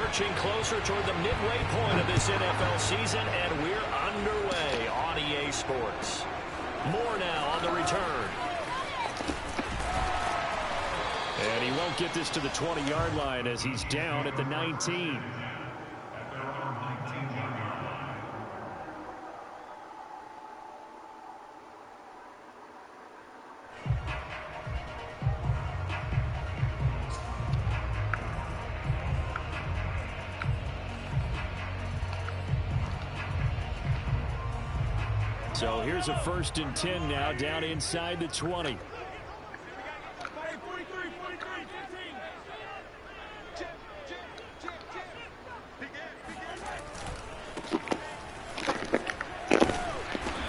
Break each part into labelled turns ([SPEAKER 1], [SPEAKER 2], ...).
[SPEAKER 1] marching closer toward the midway point of this NFL season, and we're underway on EA Sports. More now on the return. And he won't get this to the 20-yard line as he's down at the 19. So here's a 1st and 10 now, down inside the 20.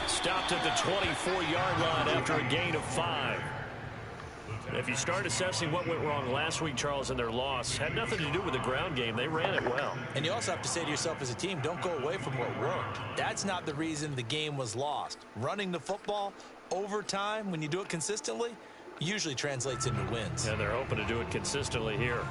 [SPEAKER 1] Stopped at the 24-yard line after a gain of 5. If you start assessing what went wrong last week, Charles, in their loss, had nothing to do with the ground game. They ran it well.
[SPEAKER 2] And you also have to say to yourself as a team, don't go away from what worked. That's not the reason the game was lost. Running the football over time, when you do it consistently, usually translates into wins.
[SPEAKER 1] And they're hoping to do it consistently here.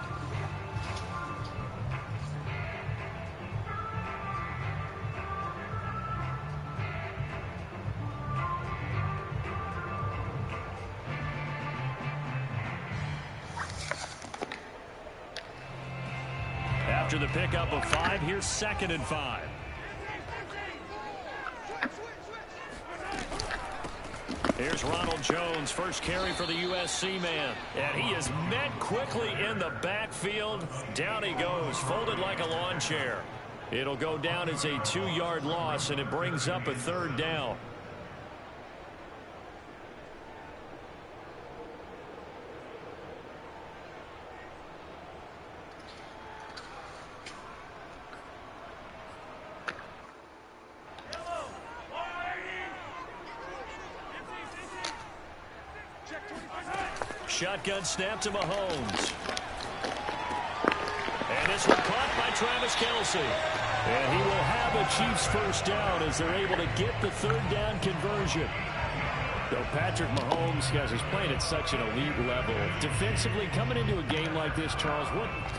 [SPEAKER 1] After the pickup of 5, here's 2nd and 5. Here's Ronald Jones, first carry for the USC man. And he is met quickly in the backfield. Down he goes, folded like a lawn chair. It'll go down as a 2-yard loss, and it brings up a 3rd down. Shotgun snap to Mahomes. And this one caught by Travis Kelce. And he will have a Chiefs 1st down as they're able to get the 3rd down conversion. Though Patrick Mahomes, guys, is playing at such an elite level. Defensively, coming into a game like this, Charles,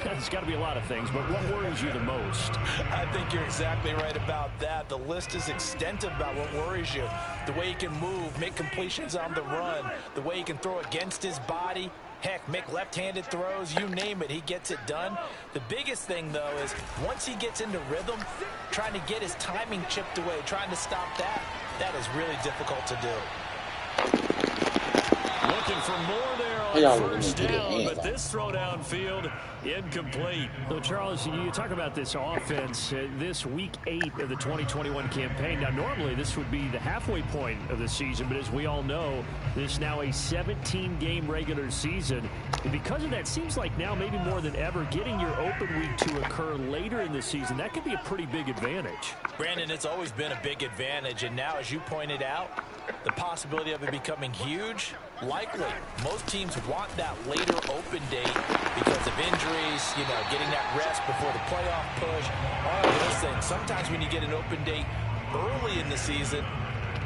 [SPEAKER 1] there's got to be a lot of things, but what worries you the most?
[SPEAKER 2] I think you're exactly right about that. The list is extensive about what worries you. The way he can move, make completions on the run, the way he can throw against his body. Heck, make left-handed throws, you name it, he gets it done. The biggest thing, though, is once he gets into rhythm, trying to get his timing chipped away, trying to stop that is really difficult to do.
[SPEAKER 1] Looking for more there on 1st down, but this throw downfield incomplete. So, Charles, you talk about this offense, this week 8 of the 2021 campaign. Now, normally this would be the halfway point of the season, but as we all know, this is now a 17-game regular season. And because of that, seems like now maybe more than ever, getting your open week to occur later in the season, that could be a pretty big advantage.
[SPEAKER 2] Brandon, it's always been a big advantage, and now, as you pointed out, the possibility of it becoming huge, likely. Most teams want that later open date because of injuries, getting that rest before the playoff push, all of those things. Sometimes when you get an open date early in the season,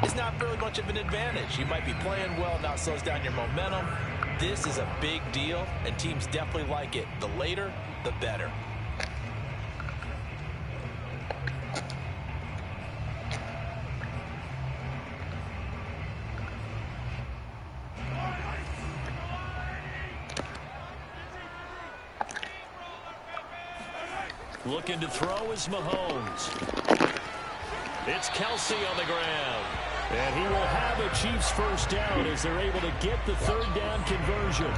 [SPEAKER 2] it's not really much of an advantage. You might be playing well, now it slows down your momentum. This is a big deal, and teams definitely like it. The later, the better.
[SPEAKER 1] Looking to throw is Mahomes. It's Kelce on the ground. And he will have a Chiefs 1st down as they're able to get the 3rd down conversion.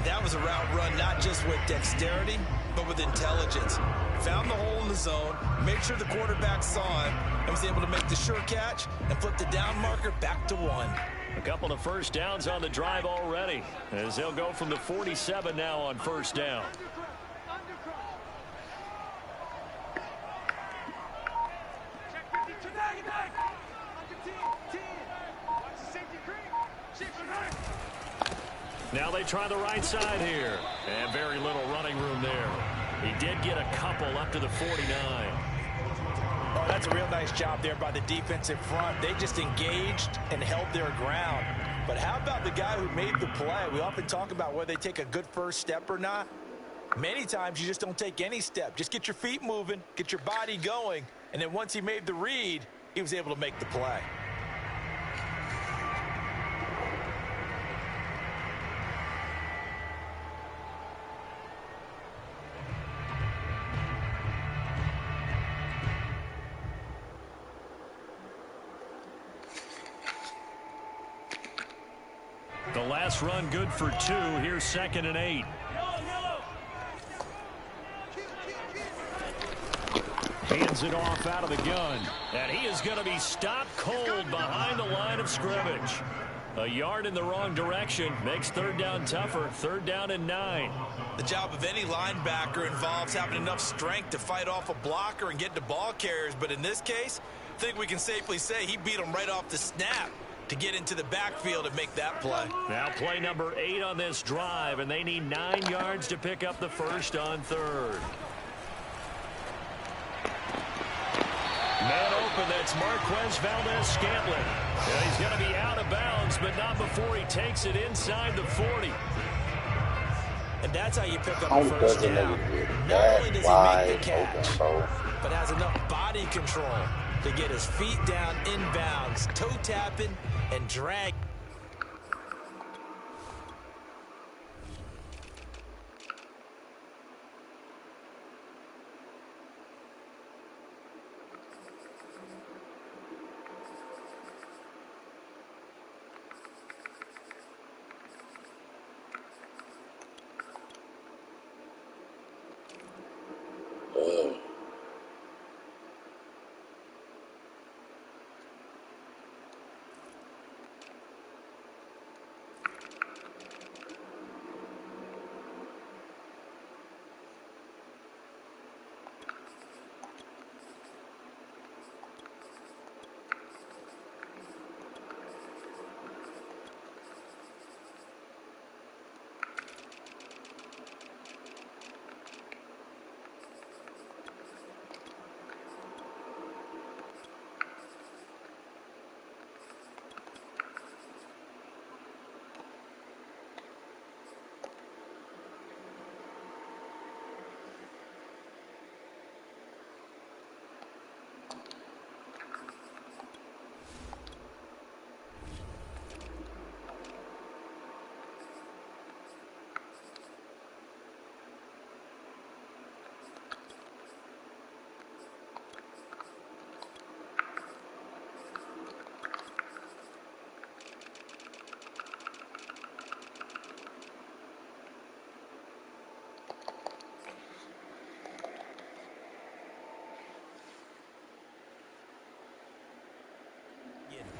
[SPEAKER 2] That was a route run not just with dexterity, but with intelligence. Found the hole in the zone, made sure the quarterback saw him, and was able to make the sure catch and flip the down marker back to 1.
[SPEAKER 1] A couple of 1st downs on the drive already, as they'll go from the 47 now on 1st down. Now they try the right side here. And very little running room there. He did get a couple up to the 49.
[SPEAKER 2] Oh, that's a real nice job there by the defensive front. They just engaged and held their ground. But how about the guy who made the play? We often talk about whether they take a good first step or not. Many times you just don't take any step. Just get your feet moving, get your body going, and then once he made the read, he was able to make the play.
[SPEAKER 1] The last run good for 2. Here's 2nd and 8. Hands it off out of the gun. And he is going to be stopped cold behind the line of scrimmage. A yard in the wrong direction makes 3rd down tougher. 3rd down and 9.
[SPEAKER 2] The job of any linebacker involves having enough strength to fight off a blocker and get to ball carriers. But in this case, I think we can safely say he beat him right off the snap to get into the backfield and make that play.
[SPEAKER 1] Now play number 8 on this drive, and they need 9 yards to pick up the first on 3rd. Man open, that's Marquez Valdez-Scantling. Yeah, he's going to be out of bounds, but not before he takes it inside the 40.
[SPEAKER 2] And that's how you pick up the first down. Not only does he make the catch, but has enough body control to get his feet down inbounds, toe tapping and drag.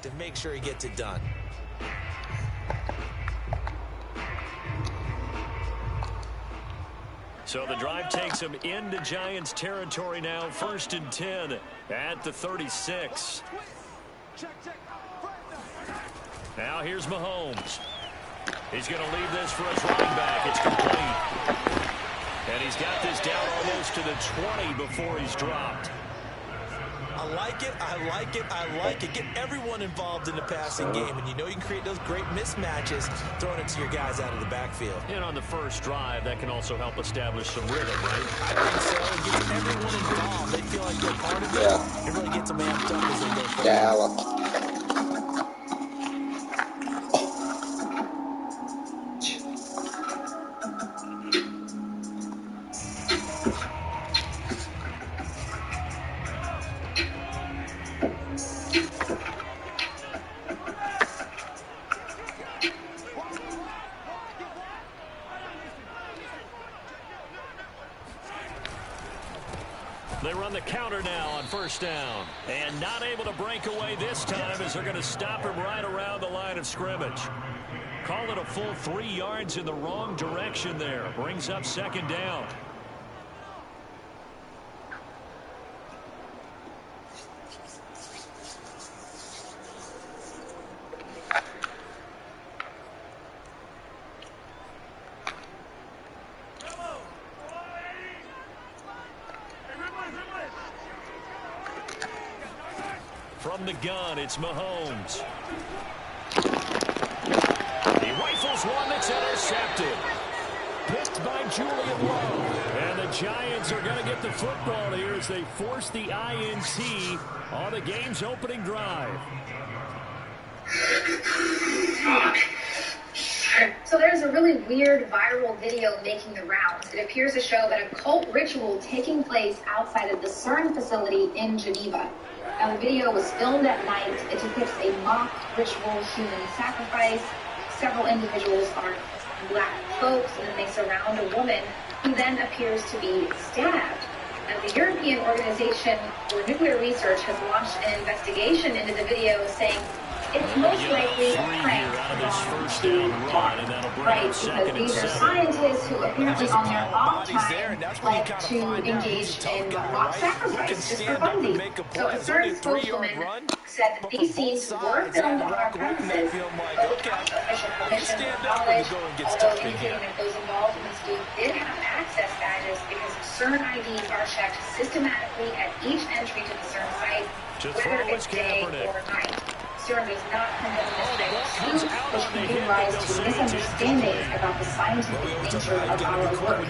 [SPEAKER 2] To make sure he gets it done.
[SPEAKER 1] So the drive takes him into Giants territory now. 1st and 10 at the 36. Now here's Mahomes. He's going to leave this for his running back. It's complete. And he's got this down almost to the 20 before he's dropped.
[SPEAKER 2] I like it, I like it, I like it. Get everyone involved in the passing game, and you know you can create those great mismatches throwing it to your guys out of the backfield.
[SPEAKER 1] And on the first drive, that can also help establish some rhythm, right?
[SPEAKER 2] I think so. It gets everyone involved. They feel like they're part of it. It really gets them amped up as they go forward.
[SPEAKER 1] They run the counter now on 1st down. And not able to break away this time as they're going to stop him right around the line of scrimmage. Call it a full 3 yards in the wrong direction there. Brings up 2nd down. From the gun, it's Mahomes. He rifles one that's intercepted. Picked by
[SPEAKER 2] Julian Love.
[SPEAKER 1] And the Giants are going to get the football here as they force the INT on the game's opening drive.
[SPEAKER 3] So there's a really weird viral video making the rounds. It appears to show that a cult ritual taking place outside of the CERN facility in Geneva. Now, the video was filmed at night. It depicts a mock ritual human sacrifice. Several individuals are in black cloaks, and then they surround a woman who then appears to be stabbed. Now, the European Organization for Nuclear Research has launched an investigation into the video, saying it's most likely a prank gone too far. Right, because these are scientists who apparently on their off time like to engage in mock sacrifice just for funsies. So a certain spokeswoman said that these scenes were filmed on our premises, but without official permission or knowledge, although indicating that those involved in this group did have access badges because CERN IDs are checked systematically at each entry to the CERN site, whether it's day or night. CERN does not condone this type of scoop, which can give rise to misunderstandings about the scientific nature of our work.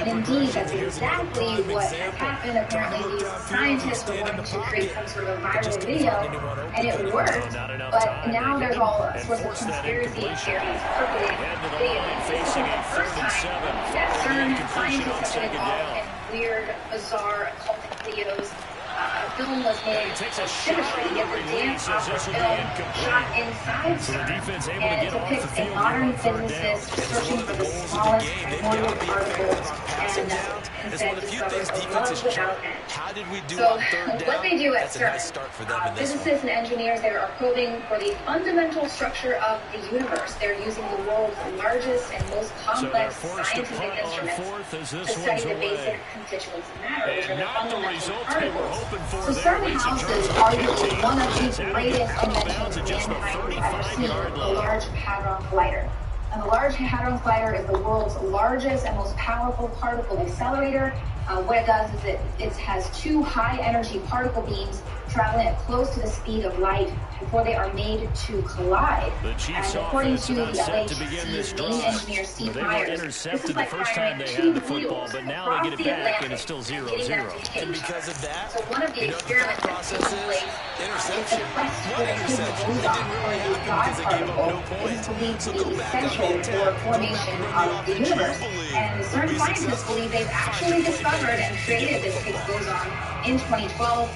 [SPEAKER 3] And indeed, that's exactly what has happened. Apparently, these scientists were wanting to create some sort of viral video, and it worked. But now there's all sorts of conspiracy theories percolating in the video. This isn't the first time that CERN scientists have been involved in weird, bizarre, occultic videos. A film was made for Symmetry, yet the dance opera film shot inside CERN, and it depicts a modern physicist searching for the smallest primordial particles and instead discovers a love without end. So what they do at CERN, physicists and engineers there are probing for the fundamental structure of the universe. They're using the world's largest and most complex scientific instruments to study the basic constituents of matter, which are the fundamental particles. So CERN houses arguably one of the greatest inventions mankind has ever seen, the Large Hadron Collider. And the Large Hadron Collider is the world's largest and most powerful particle accelerator. What it does is it has two high-energy particle beams traveling at close to the speed of light before they are made to collide. And according to the LHC's main engineer, Steve Myers, this is like firing two needles across the Atlantic and getting them to hit each other. So one of the experiments that's taking place is the quest for the hidden boson, or the God particle, which is believed to be essential for formation of the universe. And certain scientists believe they've actually discovered and created this Higgs boson. In 2012,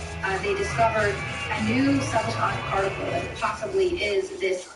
[SPEAKER 3] they discovered a new subatomic particle that possibly is this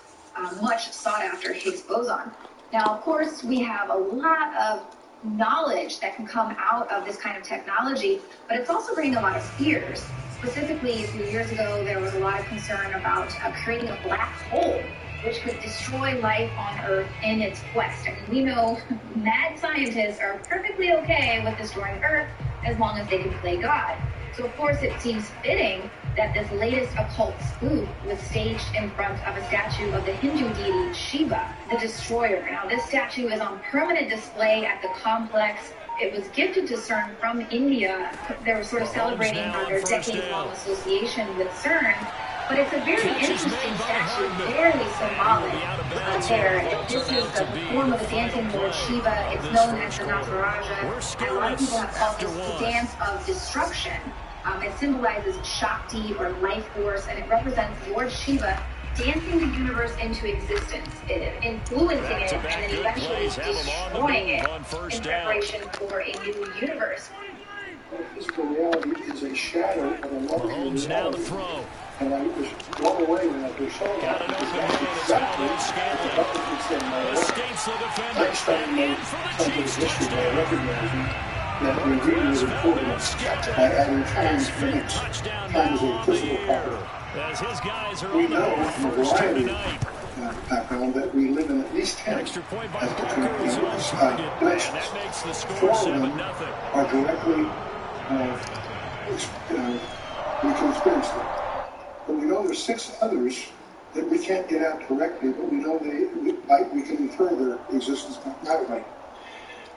[SPEAKER 3] much sought-after Higgs boson. Now, of course, we have a lot of knowledge that can come out of this kind of technology, but it's also bringing a lot of fears. Specifically, a few years ago, there was a lot of concern about creating a black hole, which could destroy life on Earth in its quest. I mean, we know mad scientists are perfectly okay with destroying Earth as long as they can play God. So, of course, it seems fitting that this latest occult spoof was staged in front of a statue of the Hindu deity Shiva, the destroyer. Now, this statue is on permanent display at the complex. It was gifted to CERN from India. They were sort of celebrating their decades-long association with CERN. But it's a very interesting statue, very symbolic there. This is the form of the dancing Lord Shiva. It's known as the Nataraja. And a lot of people have called this the dance of destruction. It symbolizes Shakti, or life force, and it represents Lord Shiva dancing the universe into existence, influencing it, and then eventually destroying it in preparation for a new universe.
[SPEAKER 4] Physical reality is a shadow of a larger reality. And I was blown away when I first saw that, because that's exactly what the bucket said in my work. I studied something history by recognizing that your reading is important by adding time to mix. Time is a physical property. We know from a variety of background that we live in at least 10 dimensions. 4 of them are directly, we can experience them. But we know there's 6 others that we can't get out directly, but we know we can infer their existence that way.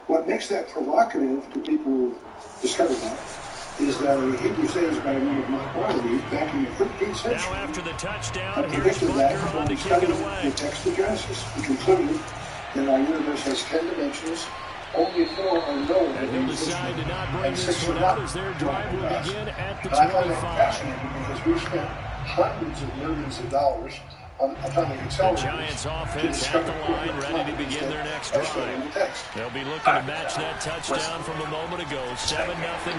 [SPEAKER 4] What makes that provocative to people who discover that is that a Hebrew sage by the name of Maimonides back in the 13th century predicted that when he studied the text of Genesis. He concluded that our universe has 10 dimensions, only 4 are known.
[SPEAKER 1] And he'll decide to not bring this one out as their drive will begin at the
[SPEAKER 4] and I find that
[SPEAKER 1] 25.
[SPEAKER 4] fascinating because we've spent hundreds of millions of dollars on atomic accelerators.
[SPEAKER 1] The Giants offense at the line, ready to begin their next drive. They'll be looking to match that touchdown from a moment ago. 7-0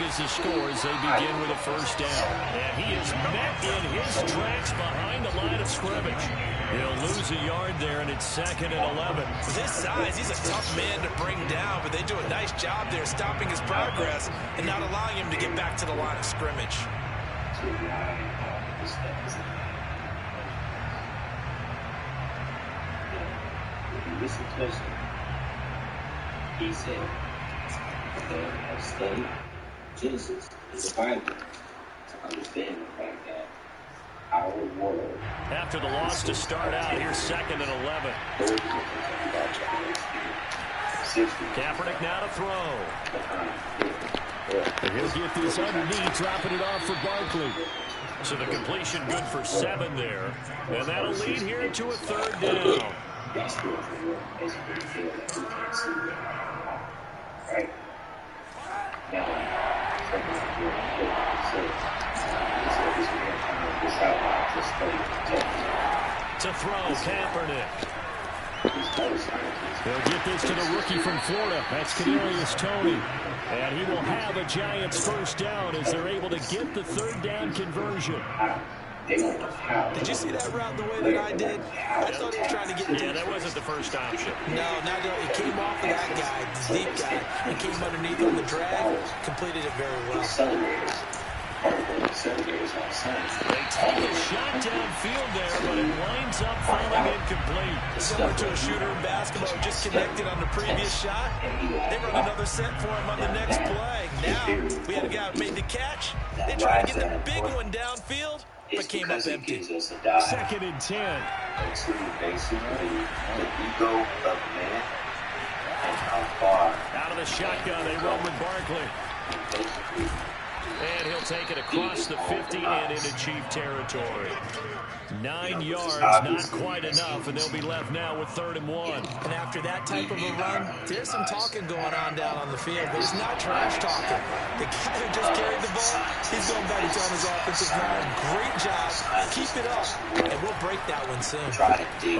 [SPEAKER 1] is the score as they begin with a first down. And he is met in his tracks behind the line of scrimmage. He'll lose a yard there, and it's 2nd and 11.
[SPEAKER 2] With his size, he's a tough man to bring down, but they do a nice job there stopping his progress and not allowing him to get back to the line of scrimmage.
[SPEAKER 5] Listen closely. He said, "They have studied Genesis is a Bible to understand the fact that our world."
[SPEAKER 1] After the loss to start out, here's 2nd and 11. Kaepernick now to throw. He'll get this underneath, dropping it off for Barkley. So the completion good for 7 there. And that'll lead here to a 3rd down.
[SPEAKER 5] Right now,
[SPEAKER 1] to throw, Kaepernick. They'll get this to the rookie from Florida. That's Kadarius Toney. And he will have a Giants first down as they're able to get the 3rd down conversion.
[SPEAKER 2] Did you see that route the way that I did? I thought he was trying to get deep.
[SPEAKER 1] Yeah, that wasn't the first option.
[SPEAKER 2] No, it came off of that guy, the deep guy, and came underneath on the drag, completed it very well.
[SPEAKER 1] They take a shot downfield there, but it winds up falling incomplete.
[SPEAKER 2] Similar to a shooter in basketball who just connected on the previous shot. They run another set for him on the next play. Now, we had a guy who made the catch. They tried to get the big one downfield, but came up empty.
[SPEAKER 1] 2nd and 10.
[SPEAKER 5] Basically, the ego of man and how far.
[SPEAKER 1] Out of the shotgun, they run with Barkley. And he'll take it across the 50 and into Chief territory. 9 yards, not quite enough, and they'll be left now with 3rd and 1.
[SPEAKER 2] And after that type of a run, there's some talking going on down on the field, but it's not trash talking. The guy who just carried the ball, he's going back to tell his offensive line, great job, keep it up, and we'll break that one soon.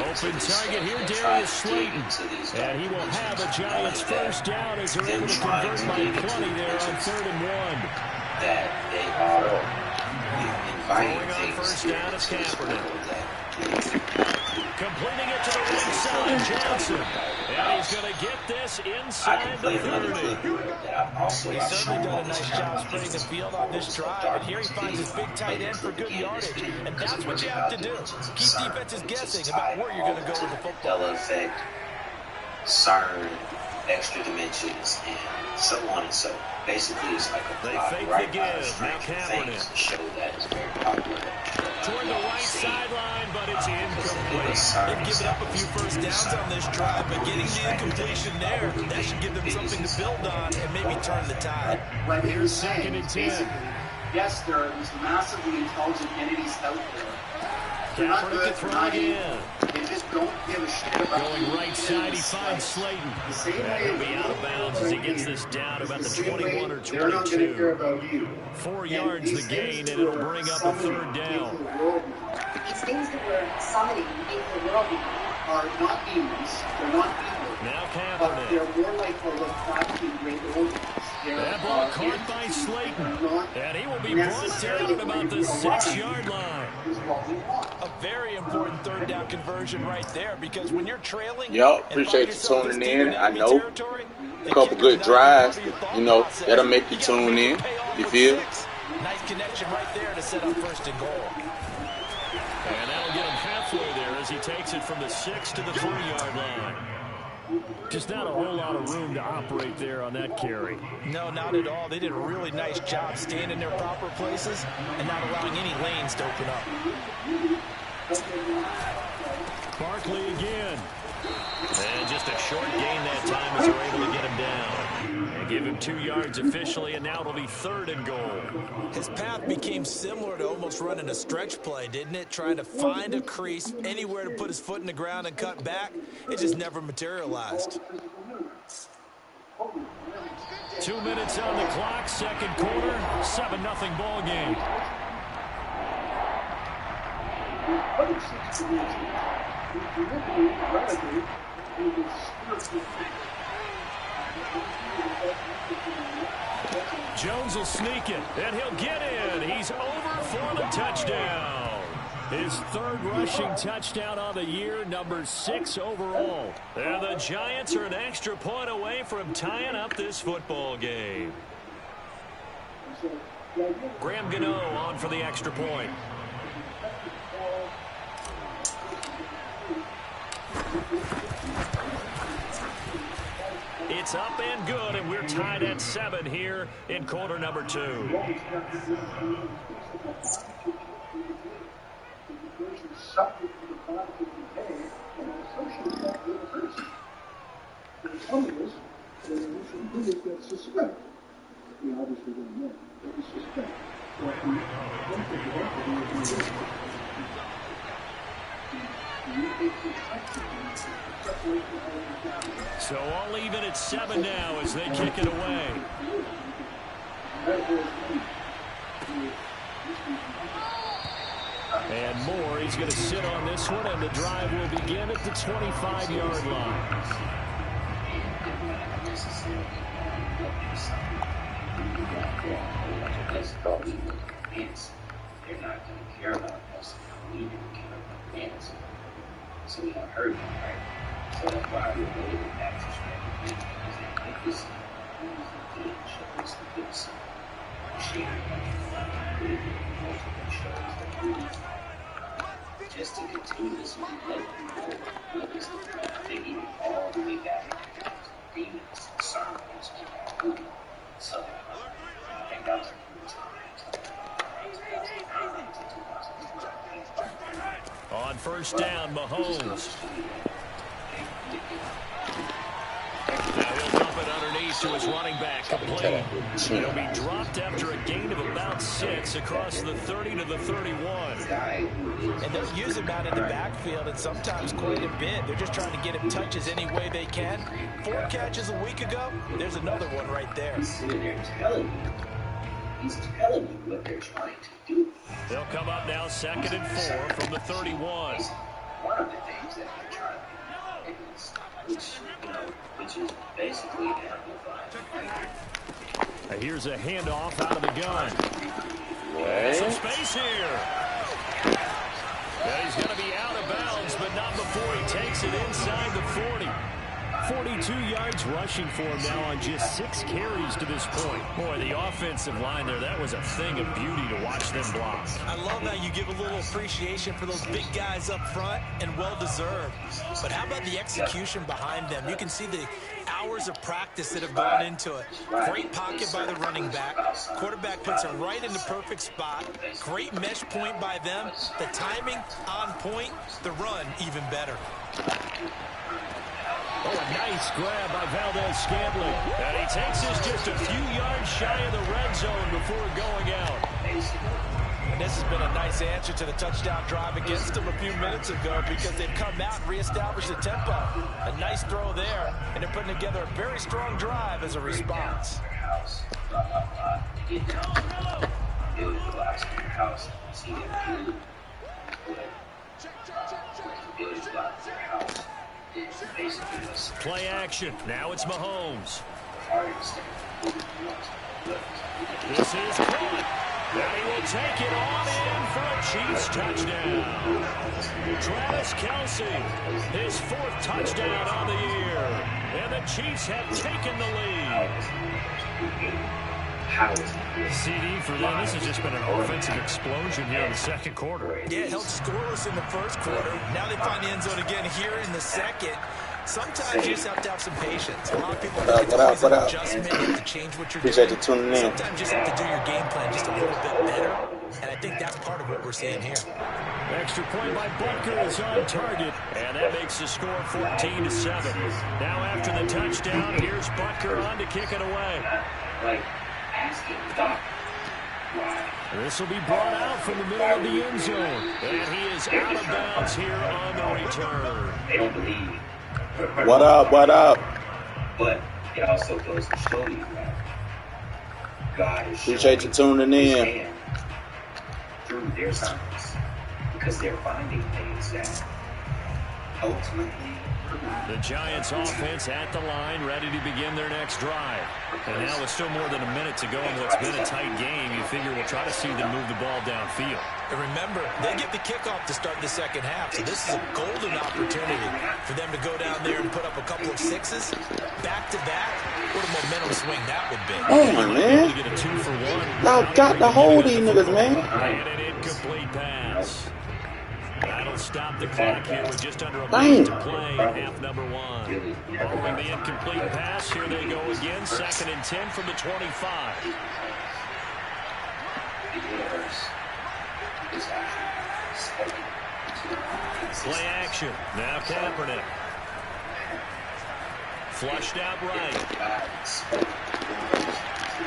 [SPEAKER 1] Open target here, Darius Slayton. And he will have a Giants first down as they're able to convert by plenty there on 3rd and 1.
[SPEAKER 5] That they are
[SPEAKER 1] Going on first down is Kaepernick. Completing it to the right side, Johnson. And he's going to get this inside the 30.
[SPEAKER 2] He's certainly done a nice job spreading the field on this drive. And here he finds his big tight end for good yardage. And that's what you have to do. Keep defenses guessing about where you're going to go with the football.
[SPEAKER 5] Effect, CERN, extra dimensions, and so on and so. Basically, it's like a
[SPEAKER 1] they fake the give. Now Kaepernick.
[SPEAKER 5] Show that is very popular.
[SPEAKER 1] Toward the right sideline, but it's incomplete.
[SPEAKER 2] They've given up a few first downs on this drive, but getting the incompletion there, that should give them something to build on and maybe turn the tide.
[SPEAKER 6] When
[SPEAKER 1] Here's 2nd and 10.
[SPEAKER 6] Yes, there are these massively intelligent entities out there. They're not good for
[SPEAKER 1] again.
[SPEAKER 6] They just don't give a shit about
[SPEAKER 1] going right side, he finds Slayton.
[SPEAKER 6] The same
[SPEAKER 1] He'll
[SPEAKER 6] way
[SPEAKER 1] be out of bounds as he gets this down about the 21 or 22.
[SPEAKER 6] They're not going to care about you.
[SPEAKER 1] 4 yards the gain, and it'll bring up a 3rd down.
[SPEAKER 3] These things that we're summoning into the world
[SPEAKER 6] are not demons. They're not evil.
[SPEAKER 1] Now
[SPEAKER 6] But
[SPEAKER 1] Kaepernick.
[SPEAKER 6] they're more like a Lovecraftian great old ones.
[SPEAKER 1] That ball caught by Slayton. And he will be brought down at about the 6-yard line.
[SPEAKER 2] A very important 3rd down conversion right there, because when you're trailing,
[SPEAKER 7] Y'all appreciate you tuning in. I know a couple good drives, you know, that'll make you tune in. You feel?
[SPEAKER 2] Nice connection right there to set up 1st and goal.
[SPEAKER 1] And that'll get him halfway there as he takes it from the 6 to the 3-yard line. Just not a whole lot of room to operate there on that carry.
[SPEAKER 2] No, not at all. They did a really nice job staying in their proper places and not allowing any lanes to open up.
[SPEAKER 1] Barkley again. And just a short gain that time as they're able to get him down. And give him 2 yards officially, and now it'll be 3rd and goal.
[SPEAKER 2] His path became similar to almost running a stretch play, didn't it? Trying to find a crease, anywhere to put his foot in the ground and cut back. It just never materialized.
[SPEAKER 1] 2 minutes on the clock, second quarter, 7-0 ball game. Jones will sneak it, and he'll get in. He's over for the touchdown. His third rushing touchdown on the year, number 6 overall. And the Giants are an extra point away from tying up this football game. Graham Gano on for the extra point. It's up and good, and we're tied at 7 here in quarter number 2.
[SPEAKER 4] We obviously don't know, but we suspect.
[SPEAKER 1] So all even at 7 now as they kick it away. And Moore, he's going to sit on this one, and the drive will begin at the 25-yard line.
[SPEAKER 5] They're not going to care about us. We didn't care about fans. So we don't hurt them, right? So that's why we're really back to strength because they think this shows the good side. Just to continue this thinking all the way back to demons, sermons, so I think that was
[SPEAKER 1] on first down, Mahomes. Now he'll dump it underneath to his running back. Complete. He'll be dropped after a gain of about 6 across the 30 to the 31.
[SPEAKER 2] And they'll use him out in the backfield, and sometimes quite a bit. They're just trying to get him touches any way they can. 4 catches a week ago. There's another one right there.
[SPEAKER 5] He's telling you what they're trying to do.
[SPEAKER 1] They'll come up now 2nd and 4 from the 31.
[SPEAKER 5] One of the things that they're trying to do, which is basically amplified.
[SPEAKER 1] Here's a handoff out of the gun. Some space here. And he's going to be out of bounds, but not before he takes it inside the 40. 42 yards rushing for him now on just 6 carries to this point. Boy, the offensive line there, that was a thing of beauty to watch them block.
[SPEAKER 2] I love that you give a little appreciation for those big guys up front, and well-deserved. But how about the execution behind them? You can see the hours of practice that have gone into it. Great pocket by the running back. Quarterback puts it right in the perfect spot. Great mesh point by them. The timing on point. The run even better.
[SPEAKER 1] Oh, a nice grab by Valdez-Scantling. And he takes this just a few yards shy of the red zone before going out.
[SPEAKER 2] And this has been a nice answer to the touchdown drive against them a few minutes ago because they've come out and reestablished the tempo. A nice throw there, and they're putting together a very strong drive as a response.
[SPEAKER 1] Play action. Now it's Mahomes. This is caught. And he will take it on in for a Chiefs touchdown. Travis Kelce, his 4th touchdown on the year. And the Chiefs have taken the lead. CD for them, this has just been an offensive explosion here in the second quarter.
[SPEAKER 2] Yeah, held scoreless in the first quarter. Now they find the end zone again here in the second. Sometimes you just have to have some patience. A lot of people think it's always an adjustment. You have to change what you're doing. Sometimes you just have to do your game plan just a little bit better. And I think that's part of what we're seeing here.
[SPEAKER 1] Extra point by Butker is on target. And that makes the score 14-7. Now after the touchdown, here's Butker on to kick it away. This will be brought out from the middle of the end zone. And he is out of bounds here on the return.
[SPEAKER 5] They don't believe.
[SPEAKER 7] What up? What up?
[SPEAKER 5] But it also goes to show you that God is
[SPEAKER 7] Appreciate you tuning in.
[SPEAKER 5] Through their signs, because they're finding things that ultimately.
[SPEAKER 1] The Giants offense at the line, ready to begin their next drive. And now with still more than a minute to go in what's been a tight game, you figure we'll try to see them move the ball downfield.
[SPEAKER 2] And remember, they get the kickoff to start the second half, so this is a golden opportunity for them to go down there and put up a couple of sixes back-to-back. What a momentum swing that would be.
[SPEAKER 7] Oh, man.
[SPEAKER 1] Get a 2-for-1.
[SPEAKER 7] Y'all got to hold these niggas, man.
[SPEAKER 1] And an incomplete pass. That'll stop the clock here with just under a minute to play in half number one. Following the incomplete pass, here they go again. 2nd and 10 from the 25. Play action. Now Kaepernick. Flushed out right.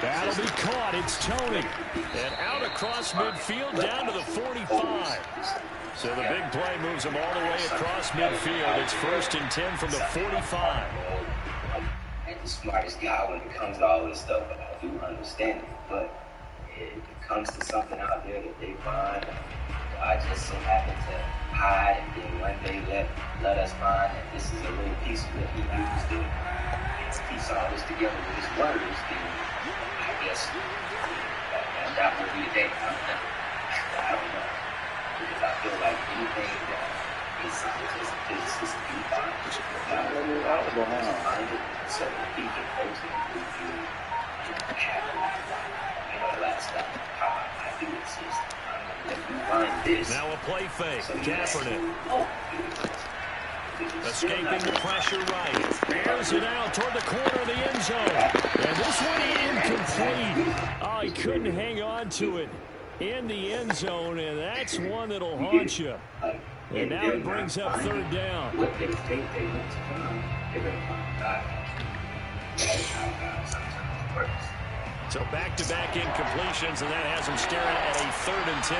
[SPEAKER 1] That'll be caught. It's Tony. And out across midfield down to the 45. So the big play moves them all the way across midfield. It's 1st and 10 from the 45.
[SPEAKER 5] I'm the smartest guy when it comes to all this stuff, but I do understand it. But it comes to something out there that they find. I just so happen to hide, and then one day let us find that this is a little piece of what he used to piece all this together with his words. Then I guess that will be the day. I don't know. Because I feel like anything that a scientist, physicist, do find, so he can ultimately do the last stuff. I do exist. If you find this.
[SPEAKER 1] Now a play fake. Kaepernick. Escaping the pressure right. Airs it out toward the corner of the end zone. And this one incomplete. Oh, he couldn't hang on to it in the end zone, and that's one that'll haunt you. And now it brings up 3rd down. So back-to-back incompletions, and that has him staring at a 3rd and 10.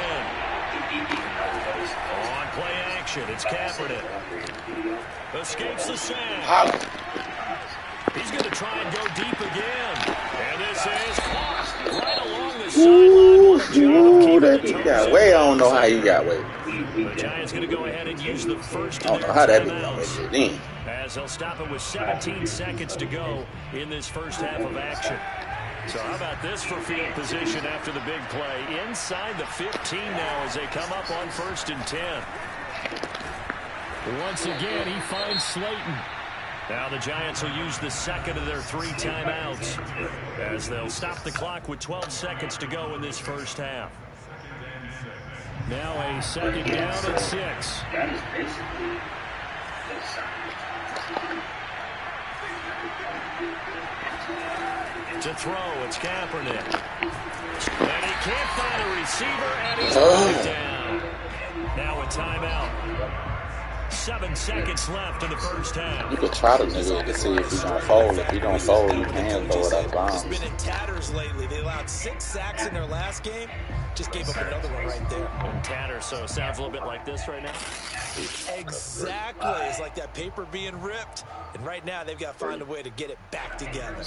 [SPEAKER 1] On play action, it's Kaepernick. Escapes the sack. He's going to try and go deep again. And this is right along the sideline.
[SPEAKER 7] He got way. I don't know how he got way.
[SPEAKER 1] The Giants going to go ahead and use the first
[SPEAKER 7] I don't know how that did.
[SPEAKER 1] As they'll stop it with 17 seconds to go in this first half of action. So how about this for field position after the big play? Inside the 15 now as they come up on 1st and 10. Once again, he finds Slayton. Now the Giants will use the 2nd of their 3 timeouts as they'll stop the clock with 12 seconds to go in this first half. Now a 2nd down and 6.
[SPEAKER 5] That is basically
[SPEAKER 1] to throw, it's Kaepernick. And he can't find a receiver, and he's knocked down. Now a timeout. 7 seconds left in the first half.
[SPEAKER 7] You could try to nigga to see if he's gonna fold. If he don't fold, you can throw it out of bounds.
[SPEAKER 2] He's been in tatters lately. They allowed 6 sacks in their last game. Just gave up another one right there.
[SPEAKER 1] In tatters, so it sounds a little bit like this right now.
[SPEAKER 2] Exactly. It's like that paper being ripped. And right now, they've got to find a way to get it back together.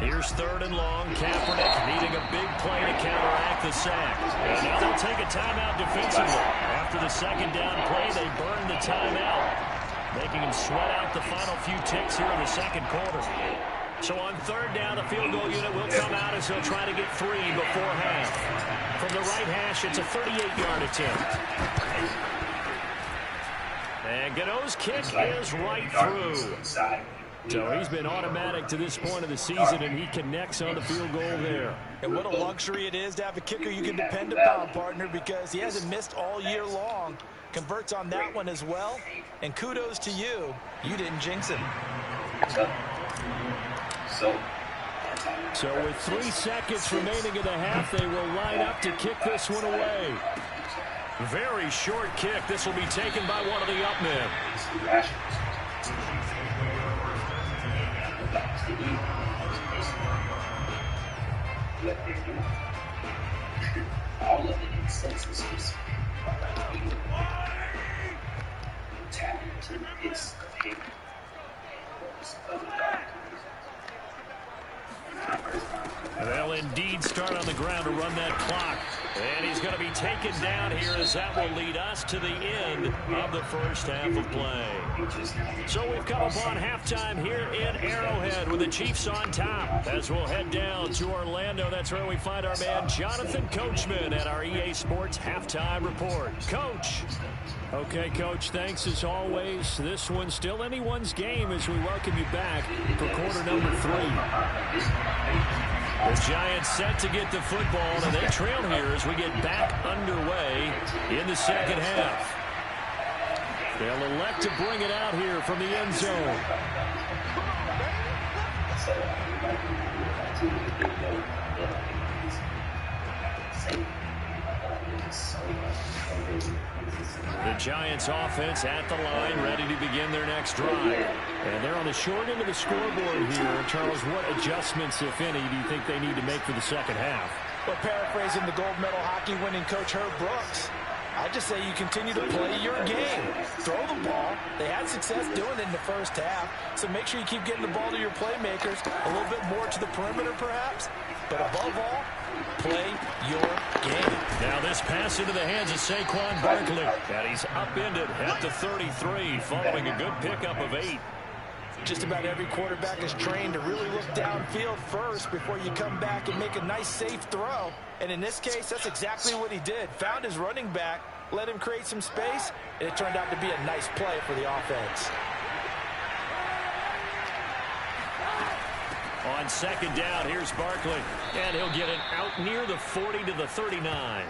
[SPEAKER 1] Here's 3rd and long. Kaepernick needing a big play to counteract the sack. And now they'll take a timeout defensively. After the 2nd down play, they burn the timeout, making them sweat out the final few ticks here in the 2nd quarter. So on 3rd down, the field goal unit will come out as they'll try to get 3 before half. From the right hash, it's a 38-yard attempt. And Gano's kick is right through. So he's been automatic to this point of the season, and he connects on the field goal there.
[SPEAKER 2] And what a luxury it is to have a kicker you can depend upon, partner, because he hasn't missed all year long. Converts on that one as well. And kudos to you. You didn't jinx him.
[SPEAKER 1] So with 3 seconds remaining in the half, they will line up to kick this one away. Very short kick. This will be taken by one of the up men.
[SPEAKER 5] All of the consensus is tap into the hits of hate.
[SPEAKER 1] he'd start on the ground to run that clock. And he's going to be taken down here as that will lead us to the end of the first half of play. So we've come upon halftime here in Arrowhead with the Chiefs on top. As we'll head down to Orlando, that's where we find our man Jonathan Coachman at our EA Sports Halftime Report. Coach. Okay, Coach, thanks as always. This one's still anyone's game as we welcome you back for quarter number 3. The Giants set to get the football, and they trail here as we get back underway in the second half. They'll elect to bring it out here from the end zone. The Giants offense at the line, ready to begin their next drive. And they're on the short end of the scoreboard here. Charles, what adjustments, if any, do you think they need to make for the second half?
[SPEAKER 2] Well, paraphrasing the gold medal hockey winning coach Herb Brooks, I just say you continue to play your game. Throw the ball. They had success doing it in the first half, so make sure you keep getting the ball to your playmakers, a little bit more to the perimeter perhaps, but above all, play your game.
[SPEAKER 1] Now this pass into the hands of Saquon Barkley, and he's upended at the 33 following a good pickup of 8.
[SPEAKER 2] Just about every quarterback is trained to really look downfield first before you come back and make a nice safe throw. And in this case, that's exactly what he did. Found his running back, let him create some space, and it turned out to be a nice play for the offense.
[SPEAKER 1] On second down, here's Barkley, and he'll get it out near the 40 to the 39.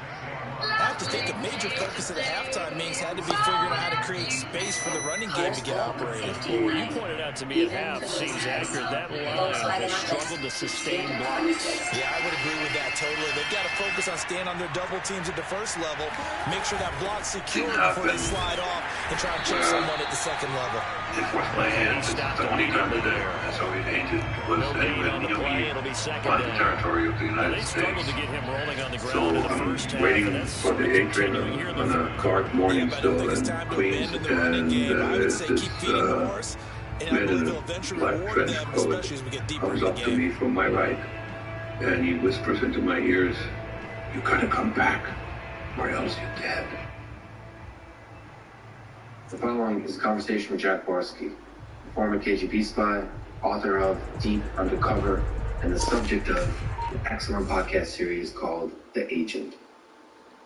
[SPEAKER 2] I have to think a major focus of the halftime meetings had to be figuring out how to create space for the running game to get operated.
[SPEAKER 1] Well, you pointed out to me at half seems accurate. That line has struggled to sustain blocks.
[SPEAKER 2] Yeah, I would agree with that totally. They've got to focus on staying on their double teams at the first level, make sure that block's secure before they slide off and try and check someone at the second level.
[SPEAKER 8] It forced my hands. The only time that I saw it hated was
[SPEAKER 1] on the play. It'll be second down.
[SPEAKER 8] The territory of the United States.
[SPEAKER 1] They struggled to get him rolling on the ground in the first half.
[SPEAKER 8] Waiting for the A train on a dark morning still in Queens, and this man in a black trench coat comes up to me from my right, and he whispers into my ears, "You gotta come back, or else you're dead."
[SPEAKER 9] The following is a conversation with Jack Barsky, former KGB spy, author of Deep Undercover, and the subject of an excellent podcast series called The Agent.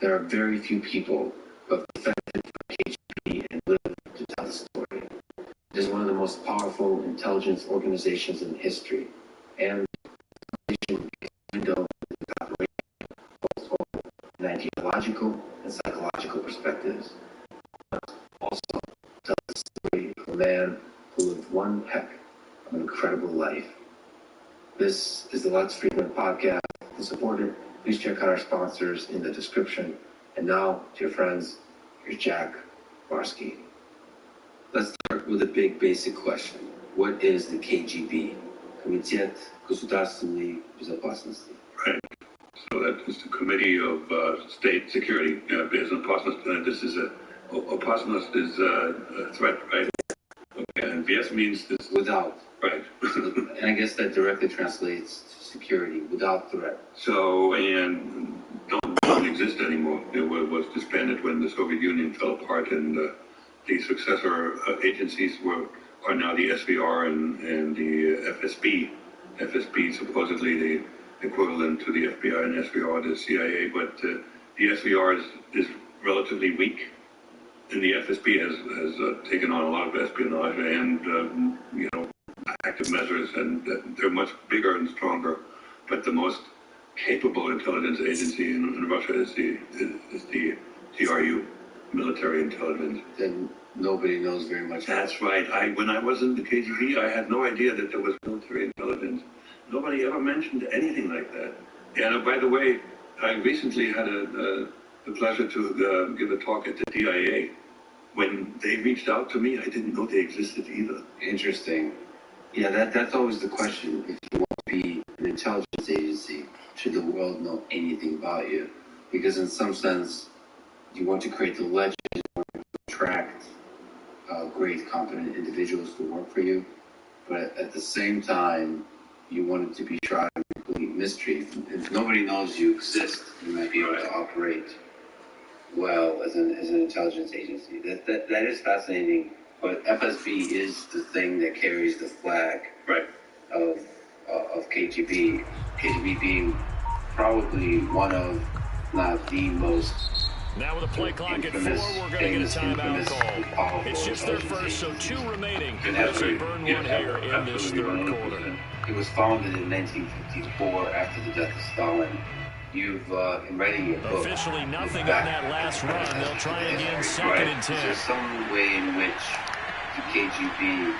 [SPEAKER 9] There are very few people who have defected from KGB and lived to tell the story. It is one of the most powerful intelligence organizations in history, and the organization is a window into operation both from an ideological and psychological perspectives. Also tell the story of a man who lived one heck of an incredible life. This is the Let's Frequent podcast. To support it, please check out our sponsors in the description. And now, dear friends, here's Jack Barsky. Let's start with a big basic question. What is the KGB? Комитет государственной безопасности.
[SPEAKER 8] Right. So that is the Committee of State Security. This is Opasnost is a threat, right? Okay, and VS means this.
[SPEAKER 9] Without.
[SPEAKER 8] Right.
[SPEAKER 9] And I guess that directly translates to security, without threat.
[SPEAKER 8] So, and don't exist anymore. It was disbanded when the Soviet Union fell apart, and the successor agencies are now the SVR and the FSB. FSB supposedly the equivalent to the FBI, and SVR the CIA, but the SVR is relatively weak. And the FSB has taken on a lot of espionage and, active measures, and they're much bigger and stronger. But the most capable intelligence agency in Russia is the GRU, military intelligence.
[SPEAKER 9] Then nobody knows very much.
[SPEAKER 8] That's right. When I was in the KGB, I had no idea that there was military intelligence. Nobody ever mentioned anything like that. And by the way, I recently had the pleasure to give a talk at the DIA. When they reached out to me, I didn't know they existed either.
[SPEAKER 9] Interesting. Yeah, that's always the question. If you want to be an intelligence agency, should the world know anything about you? Because in some sense, you want to create the legend, you want to attract great, competent individuals to work for you. But at the same time, you want it to be tried and complete mystery. If nobody knows you exist, you might be able to operate well as an intelligence agency. That is fascinating. But FSB is the thing that carries the flag of KGB. KGB being probably one of, not the most.
[SPEAKER 1] Now with a play clock at 4, we're going to get a timeout call. It's just their first, so 2 remaining as they burn one here in this third quarter.
[SPEAKER 9] It was founded in 1954 after the death of Stalin. You've, in writing your book,
[SPEAKER 1] officially nothing on that last run. They'll try again, second and 10.
[SPEAKER 9] Is there some way in which the KGB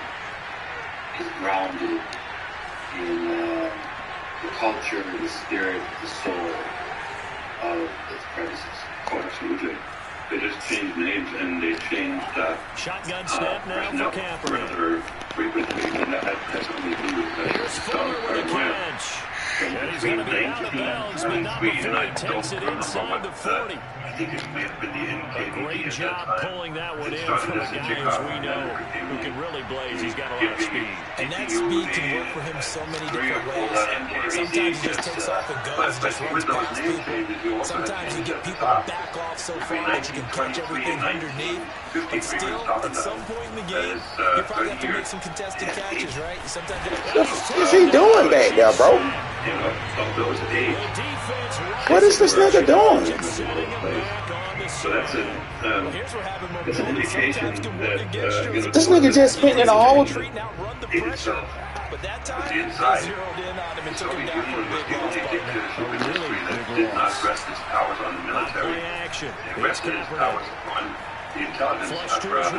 [SPEAKER 9] is grounded in the culture, the spirit, the soul of its predecessors?
[SPEAKER 8] Oh, absolutely. They just changed names and they changed
[SPEAKER 1] shotgun snap now for Camper.
[SPEAKER 8] Rather frequently, and that has something to do with
[SPEAKER 1] here's Fuller with a catch. And he's going to be out of bounds, but not before he takes it inside the 40.
[SPEAKER 8] I think it may have been the NKVD.
[SPEAKER 1] A great job pulling that one in from a guy as we know who can really blaze. He's got a lot of speed.
[SPEAKER 2] And that speed can work for him so many different ways. Sometimes he just takes off and goes, just runs past people. Sometimes you get people to back off so far that you can catch everything underneath. But still, at some point in the game, you probably have to make some contested catches, right? Sometimes
[SPEAKER 7] what's he doing back there, bro? What is this nigga doing?
[SPEAKER 8] So that's an indication that
[SPEAKER 7] this nigga just spent in a hole.
[SPEAKER 8] itself, the inside. The Soviet Union was the only dictatorship in history that did not rest its powers on the military. It rested its powers on the intelligence apparatus,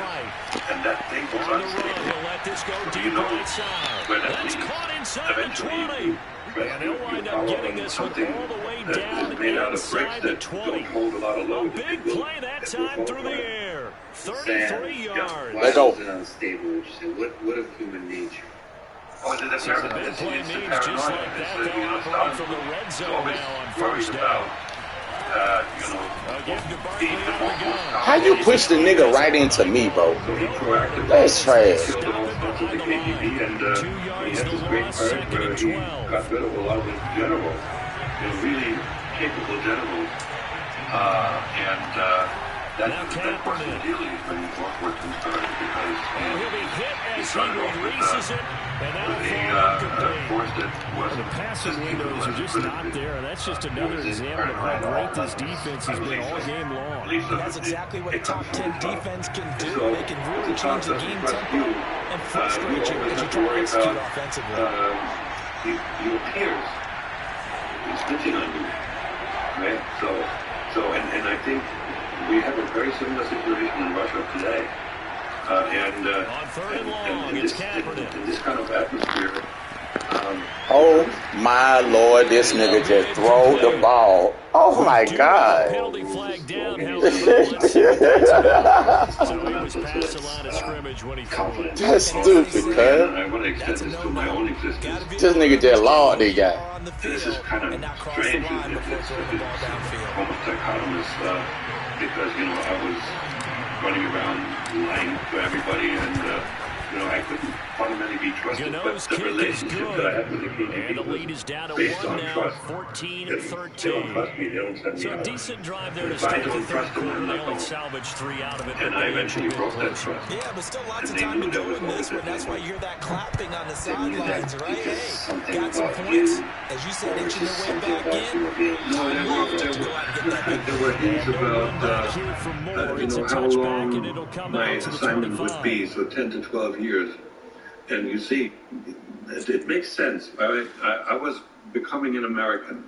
[SPEAKER 8] and that thing was unstable. So you know where that leads. Eventually,
[SPEAKER 1] and they'll wind up getting this one all the way down inside the 20.
[SPEAKER 8] Hold a lot of load.
[SPEAKER 1] A big play that time through the air. 33 yards.
[SPEAKER 9] Why is it unstable? What of human nature?
[SPEAKER 8] Oh, the big
[SPEAKER 1] play means just like that, they'll operate from the red zone now on first down.
[SPEAKER 7] How you push the nigga right into me, bro? That's trash.
[SPEAKER 8] And he had this great part where he got rid of a lot of his generals, really capable generals, and that wasn't really when World War II started because he started off with a force that wasn't.
[SPEAKER 1] The passing windows are just not there. That's just another example of how great this defense has been all game long.
[SPEAKER 2] That's exactly what a top 10 defense can do. They can really change the game tempo and frustrate you as you try to execute offensively.
[SPEAKER 8] He appears he's pitching on you, right? And I think we have a very similar situation in Russia today. And in this kind of atmosphere.
[SPEAKER 7] Oh my Lord, this nigga just throw the ball. Oh my God.
[SPEAKER 1] Penalty flag down. So he was past the line of scrimmage when he threw it.
[SPEAKER 7] That's stupid, cuz.
[SPEAKER 8] I want to extend this to my own existence.
[SPEAKER 7] This nigga just lost the guy.
[SPEAKER 8] This is kind of strange. It's almost dichotomous because, I was running around lying to everybody and, I couldn't fundamentally be trusted, but the relationship that I had with the KGB was based on trust.
[SPEAKER 1] 14-13.
[SPEAKER 8] They don't trust me, they don't send me out.
[SPEAKER 1] So a decent drive there to
[SPEAKER 8] If I
[SPEAKER 1] start the
[SPEAKER 8] don't
[SPEAKER 1] third
[SPEAKER 8] trust them,
[SPEAKER 1] quarter.
[SPEAKER 8] I'm
[SPEAKER 1] They
[SPEAKER 8] not
[SPEAKER 1] only
[SPEAKER 8] going.
[SPEAKER 1] salvaged 3 out of it.
[SPEAKER 8] And I eventually broke that trust.
[SPEAKER 2] Yeah, but still lots of
[SPEAKER 8] And they
[SPEAKER 2] time to
[SPEAKER 8] knew there
[SPEAKER 2] do
[SPEAKER 8] was
[SPEAKER 2] in this
[SPEAKER 8] always
[SPEAKER 2] one. That's why you hear that clapping on the sidelines, right?
[SPEAKER 8] because
[SPEAKER 2] Hey, got some points. As you said, inching their way back in.
[SPEAKER 8] No, there were hints about how long my assignment would be, so 10 to 12 years. And you see, it makes sense. I was becoming an American,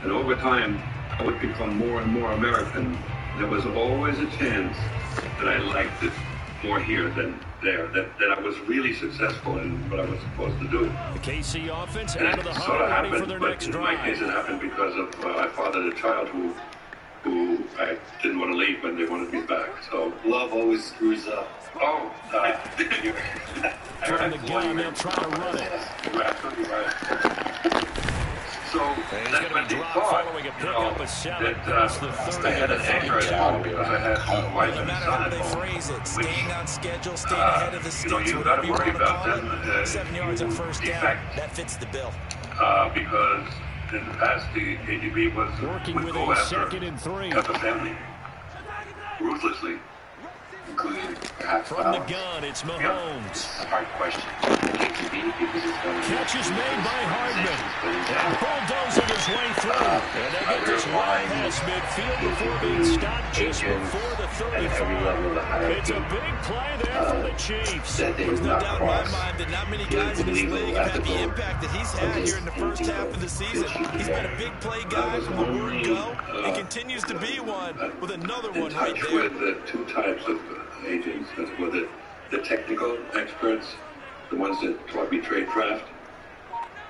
[SPEAKER 8] and over time, I would become more and more American. There was always a chance that I liked it more here than there, that I was really successful in what I was supposed to do.
[SPEAKER 1] The KC offense
[SPEAKER 8] And
[SPEAKER 1] out of the
[SPEAKER 8] it sort of
[SPEAKER 1] huddle, ready for
[SPEAKER 8] happened,
[SPEAKER 1] their
[SPEAKER 8] but
[SPEAKER 1] next
[SPEAKER 8] in
[SPEAKER 1] drive.
[SPEAKER 8] my case it happened because of I fathered a child who I didn't want to leave when they wanted me back. So
[SPEAKER 9] love always screws up.
[SPEAKER 8] Oh,
[SPEAKER 1] Turn the gun, they'll try to run it.
[SPEAKER 8] You're absolutely right. So that's when they thought,
[SPEAKER 1] following a pickup of 7
[SPEAKER 8] that
[SPEAKER 1] past the
[SPEAKER 8] I
[SPEAKER 1] 30.
[SPEAKER 8] had an anchor at home because I had a wife
[SPEAKER 2] No
[SPEAKER 8] and
[SPEAKER 2] matter
[SPEAKER 8] son
[SPEAKER 2] how
[SPEAKER 8] at
[SPEAKER 2] they
[SPEAKER 8] home.
[SPEAKER 2] phrase it,
[SPEAKER 8] Which,
[SPEAKER 2] staying on schedule, staying ahead of the sticks,
[SPEAKER 8] you got
[SPEAKER 2] whatever
[SPEAKER 8] to
[SPEAKER 2] you
[SPEAKER 8] worry
[SPEAKER 2] want to
[SPEAKER 8] about
[SPEAKER 2] call
[SPEAKER 8] them.
[SPEAKER 2] it, 7 yards on first down,
[SPEAKER 8] Defect,
[SPEAKER 2] that fits the bill.
[SPEAKER 8] because in the past, the KGB would go after the family ruthlessly,
[SPEAKER 5] including perhaps
[SPEAKER 1] from the gun. It's Mahomes.
[SPEAKER 5] It's a hard question. Because it's going to
[SPEAKER 1] catch is made by Hardman. And bulldozing his way through. And they get this right past midfield before being stopped just before the 35. It's a big play there for the Chiefs.
[SPEAKER 2] There's no doubt in my mind that not many guys in this league have had the impact that he's had here in the first half of the season. He's been a big play guy from the word go, and continues to be one with another one right there.
[SPEAKER 8] With two types of agents, were the technical experts, the ones that taught me trade craft,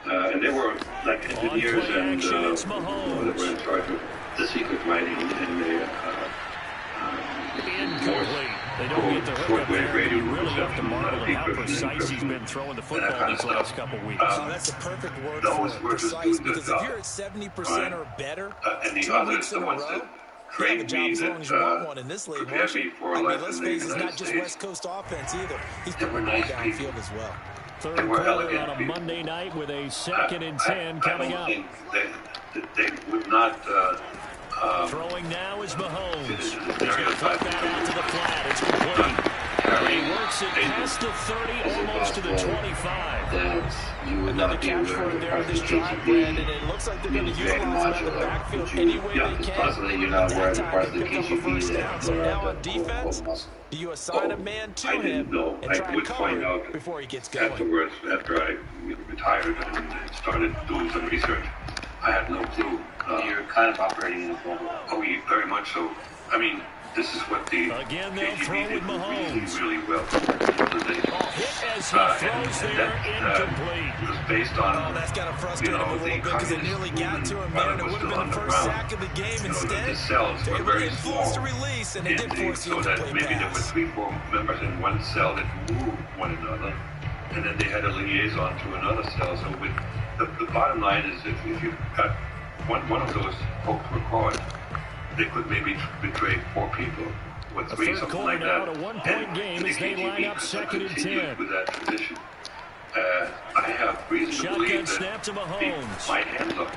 [SPEAKER 8] and they were like engineers and they were in charge of the secret writing and the
[SPEAKER 1] They don't get the hookup there. You really have to marvel at how precise he's been throwing the football these last couple weeks.
[SPEAKER 2] That's a perfect word for it, precise, because if you're at 70% or better,
[SPEAKER 8] and the
[SPEAKER 2] 2
[SPEAKER 8] others,
[SPEAKER 2] weeks in
[SPEAKER 8] the
[SPEAKER 2] a
[SPEAKER 8] ones
[SPEAKER 2] row,
[SPEAKER 8] that
[SPEAKER 2] you have a
[SPEAKER 8] trained
[SPEAKER 2] job
[SPEAKER 8] me
[SPEAKER 2] as long as you want one in this league, won't you? I mean, let's face it, it's not just West Coast offense either. He's putting the ball downfield as well.
[SPEAKER 1] Third quarter on a Monday night with a 2nd and 10 coming up.
[SPEAKER 8] They would not...
[SPEAKER 1] throwing now is Mahomes. He's going to flip that out to the flat. It's complete. He works it past the 30, almost to the 25.
[SPEAKER 2] Another catch for him there in this drive, Brandon. It looks like they're going to utilize him in the backfield any way they can. That time he picked up the first down. So now on defense, do you assign a man to him and try and cover before he gets going?
[SPEAKER 8] Afterwards, after I retired and started doing some research, I had no clue.
[SPEAKER 5] You're kind of operating in a bubble.
[SPEAKER 8] Oh, very much so. I mean, this is what the
[SPEAKER 1] again they'll throw with Mahomes.
[SPEAKER 8] Really well.
[SPEAKER 1] Hit as he throws there, incomplete.
[SPEAKER 8] It was based on,
[SPEAKER 2] that's got to frustrate him a little bit because it nearly got to him there, and it would have been the first sack of the game. Instead,
[SPEAKER 8] they were very
[SPEAKER 2] forced to release, and they did force the
[SPEAKER 8] incomplete
[SPEAKER 2] pass.
[SPEAKER 8] Maybe there were 3-4 members in one cell that moved one another, and then they had a liaison to another cell. So with the bottom line is, if you've got one of those folks were caught, they could maybe betray 4 people or 3, something like that.
[SPEAKER 1] A 1-point game as they line up 2nd and 10.
[SPEAKER 8] With that tradition, I have reason to believe that
[SPEAKER 1] snap to Mahomes.
[SPEAKER 8] my handler.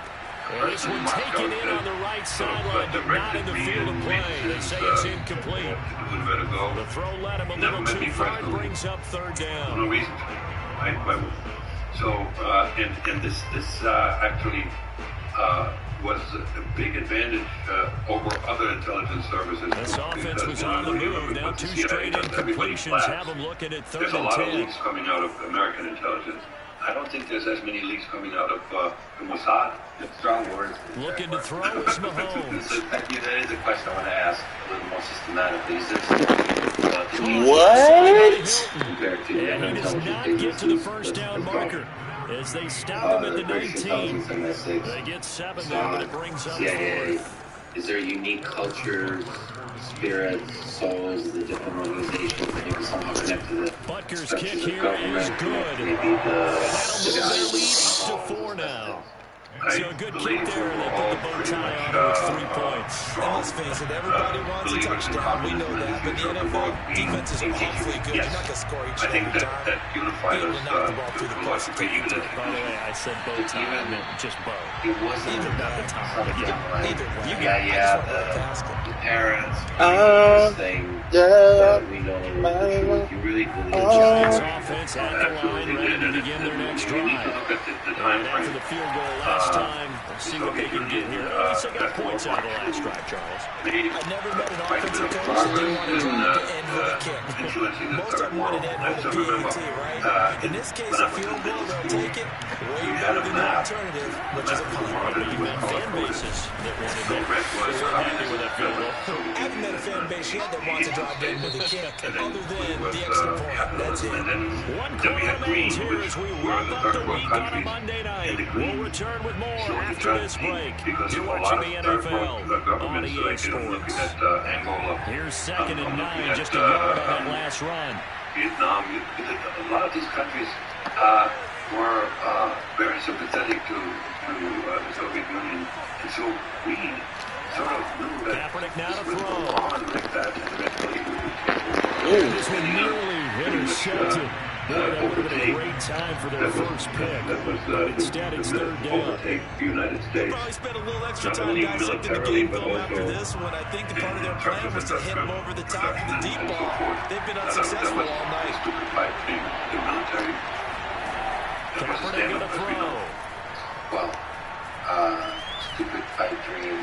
[SPEAKER 1] This one taken in on the right sideline, but not in the field of play. They say it's incomplete. The throw led him a little too far, brings up 3rd down.
[SPEAKER 8] No reason. So, and this actually was a big advantage over other intelligence services.
[SPEAKER 1] This offense was on the move. Now 2 straight incompletions have them looking at 3rd and 10.
[SPEAKER 8] There's a lot of leaks coming out of American intelligence. I don't think there's as many leaks coming out of the Mossad.
[SPEAKER 5] It's strong words.
[SPEAKER 1] Looking to throw is Mahomes.
[SPEAKER 5] That is a question I want to ask a little more systematically.
[SPEAKER 7] What?
[SPEAKER 1] And he does not get to the first down marker as they stop him at the 19. They get 7 there, but it brings up 4th.
[SPEAKER 5] Is there a unique culture, spirit, souls, the different organizations that maybe somehow connect to the
[SPEAKER 1] Butker's kick here is good.
[SPEAKER 5] Maybe the
[SPEAKER 1] That'll move the lead to 4 now. So a good kick there, and they put the bow tie on it. It's 3 points.
[SPEAKER 2] And let's face it, everybody wants a touchdown. We know that, but the NFL defense is awfully good. You're not going to score each and every time.
[SPEAKER 8] That unified us.
[SPEAKER 2] Knock the ball through the post and take it to
[SPEAKER 1] By the way, I said bow tie, I meant just bow.
[SPEAKER 5] It wasn't
[SPEAKER 2] Either
[SPEAKER 5] not
[SPEAKER 2] way.
[SPEAKER 5] the time.
[SPEAKER 2] Either way.
[SPEAKER 5] You got the parents, this thing that we know the truth. You really believe the
[SPEAKER 1] Giants
[SPEAKER 5] Giants.
[SPEAKER 1] offense at the line, ready to begin their next drive. And after the field goal last time, let's see what they can get here. At least they got points out of the last drive, Charles.
[SPEAKER 2] I've never met an offensive coach that didn't want to drive to end with a kick. Most of them wanted to end with a PAT, right? In this case, a field goal, they'll take it way better than the alternative, which is a punt.
[SPEAKER 1] You met fan bases that wanted that. They were happy with that field goal.
[SPEAKER 2] I haven't met a fan base yet that wants to drive to end with a kick, other than the extra point. That's it.
[SPEAKER 1] One quarter remains here as we wrap up the week on a Monday night. We'll return with more after this break. You're watching the NFL on EA Sports. Here's 2nd and 9, just a yard on that last run.
[SPEAKER 8] Vietnam, a lot of these countries were very sympathetic to the Soviet Union, and so we sort of knew that
[SPEAKER 1] Kaepernick now to
[SPEAKER 8] this would go
[SPEAKER 1] throw.
[SPEAKER 8] on like that, and eventually we would
[SPEAKER 1] This one nearly intercepted. That would have been a great time for their first pick. Instead, it's third down.
[SPEAKER 8] Overtake the United States.
[SPEAKER 2] Probably spent a little extra time dissecting the game film after this one. I think part of their plan was to hit them over the top of the deep ball. They've been unsuccessful all night.
[SPEAKER 1] Kaepernick gonna throw.
[SPEAKER 9] Well, stupid fight dream.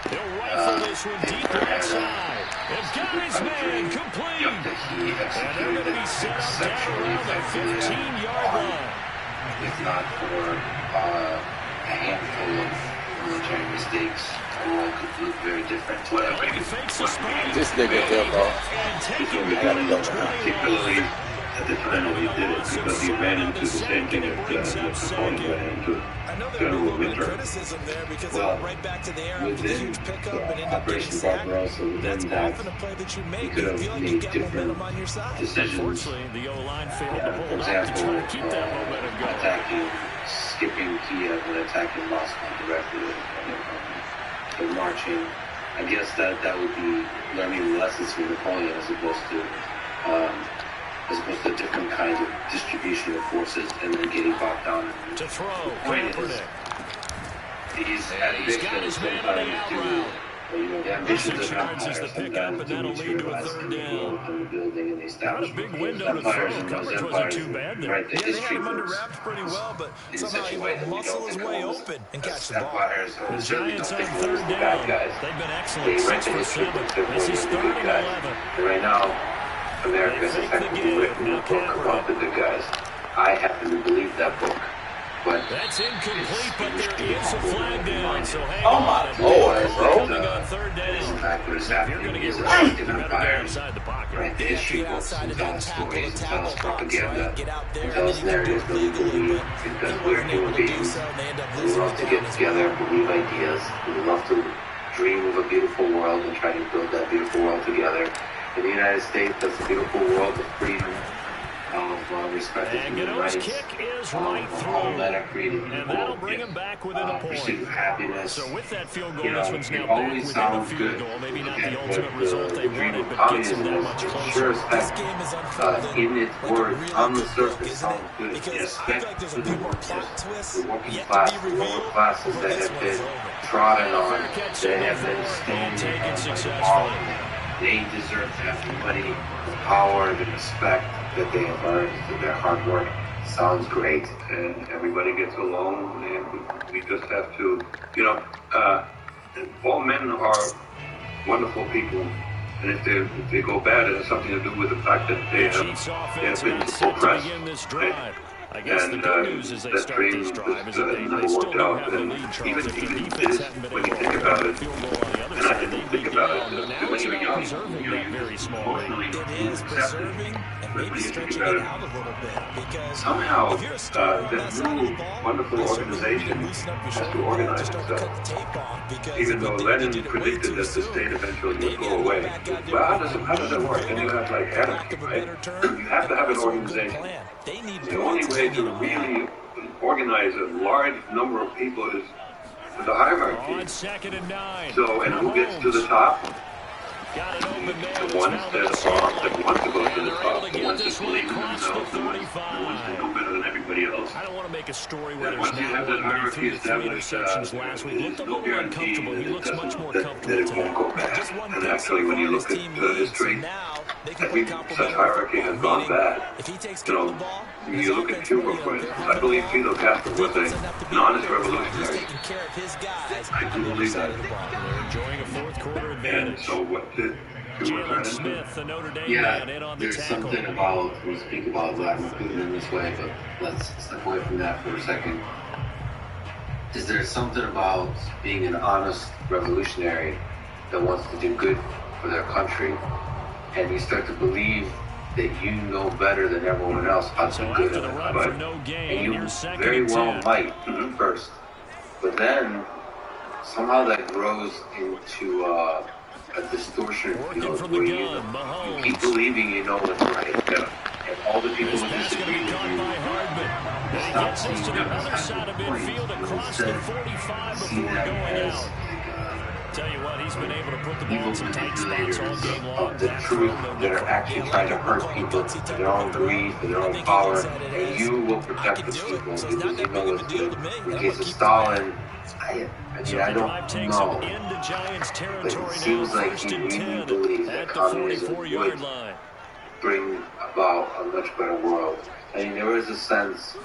[SPEAKER 1] He'll rifle this one deep outside. And got his man complete. And they're going to be set up down around the 15-yard line.
[SPEAKER 9] If not for a handful of military mistakes, the world could look very different today.
[SPEAKER 7] This nigga here, bro.
[SPEAKER 8] Particularly at the time when he did it, because he ran into the same thing that Capone ran into. General Winter.
[SPEAKER 9] Well, within Operation Barbarossa, within that, he could have made different decisions. For example, attacking, skipping Kiev and attacking Moscow directly, and marching. I guess that would be learning lessons from Napoleon as opposed to different kinds of distribution of forces and then getting bogged down.
[SPEAKER 1] To throw,
[SPEAKER 9] Kaepernick. These ambitions sometimes do. The ambitions of empires sometimes do materialize in the building and the establishment. Empires and those empires write the history books in such a way that we don't think of them as empires, or certainly don't think of them as the bad guys. They write the history books, they're more than the good guys. And right now, America has effectively written a book about the good guys. I happen to believe that book, but
[SPEAKER 1] that's incomplete, but there is a flag down, so hang
[SPEAKER 7] oh my Lord, bro.
[SPEAKER 9] In fact, what is happening is effective empires write the history books and tell us stories and tell us propaganda and tell us narratives that we believe, because we're human beings. We love to get together and believe ideas. We love to dream of a beautiful world and try to build that beautiful world together. In the United States, that's a beautiful world of freedom, of respect for human rights, all that are created equal,
[SPEAKER 1] and that'll bring him back within a point.
[SPEAKER 9] Pursuit of happiness.
[SPEAKER 1] So with that field goal, this one's now
[SPEAKER 9] it
[SPEAKER 1] back
[SPEAKER 9] always
[SPEAKER 1] within a
[SPEAKER 9] sounds
[SPEAKER 1] field
[SPEAKER 9] good.
[SPEAKER 1] goal. Maybe not
[SPEAKER 9] Again,
[SPEAKER 1] the ultimate
[SPEAKER 9] but
[SPEAKER 1] result they
[SPEAKER 9] the dream
[SPEAKER 1] wanted,
[SPEAKER 9] of
[SPEAKER 1] but gets them that
[SPEAKER 9] communism,
[SPEAKER 1] much
[SPEAKER 9] as
[SPEAKER 1] closer.
[SPEAKER 9] sure as in its words, on the surface, sounds good. Respect for the workers, the working class, the lower classes that have been trodden on, that have been standing on all of them. They deserve to have the money, the power, the respect that they have earned through their hard work. Sounds great.
[SPEAKER 8] And everybody gets along, and we just have to, all men are wonderful people, and if they go bad, it has something to do with the fact that they have been oppressed, right?
[SPEAKER 1] I guess the good news is they start this drive is that they still don't have the lead, Charles. If the defense hadn't been able to get a field goal on the other side, they'd be down. But now it's about preserving that very small lead.
[SPEAKER 2] It is preserving and maybe stretching it out a little bit. Because
[SPEAKER 8] somehow that new wonderful organization has to organize itself. Even though Lenin predicted that the state eventually would go away. Well, how does it work? And you have like anarchy, right? You have to have an organization. The only way to really organize a large number of people is with a hierarchy.
[SPEAKER 1] On 2nd and 9.
[SPEAKER 8] So, and who gets to the top? The ones that want to go to the top, the ones that believe in themselves, the ones that know better than everybody else.
[SPEAKER 1] I don't want to make a story where
[SPEAKER 8] Once you have that hierarchy established,
[SPEAKER 1] last week. Looked a little uncomfortable. He looks much more comfortable
[SPEAKER 8] that it won't go bad. And actually, when you look at history, every such hierarchy has gone bad. You look at Cuba, for instance. I believe Fidel Castro was an honest revolutionary. I do believe that.
[SPEAKER 1] They're enjoying a fourth quarter
[SPEAKER 8] And
[SPEAKER 1] advantage.
[SPEAKER 8] so what did Cuba turn into?
[SPEAKER 1] The Notre Dame man in on the
[SPEAKER 9] there's
[SPEAKER 1] tackle.
[SPEAKER 9] something about, we'll speak about Vladimir Putin in this way, but let's step away from that for a second. Is there something about being an honest revolutionary that wants to do good for their country, and you start to believe that you know better than everyone else how to do good in it, and you very well might first, but then somehow that grows into a distortion, where you keep believing you know what's right, and all the people who disagree with you stop seeing them as having a point, instead see them as
[SPEAKER 1] Tell you what, he's been able to put the ball in some tight spots all game long.
[SPEAKER 9] Of the truth that are actually trying to hurt people for their own greed, for their own power, and you will protect the people because you know it's good. In the case of Stalin, I don't know. But it seems like he really believes that communism would bring about a much better world. I mean, there is a sense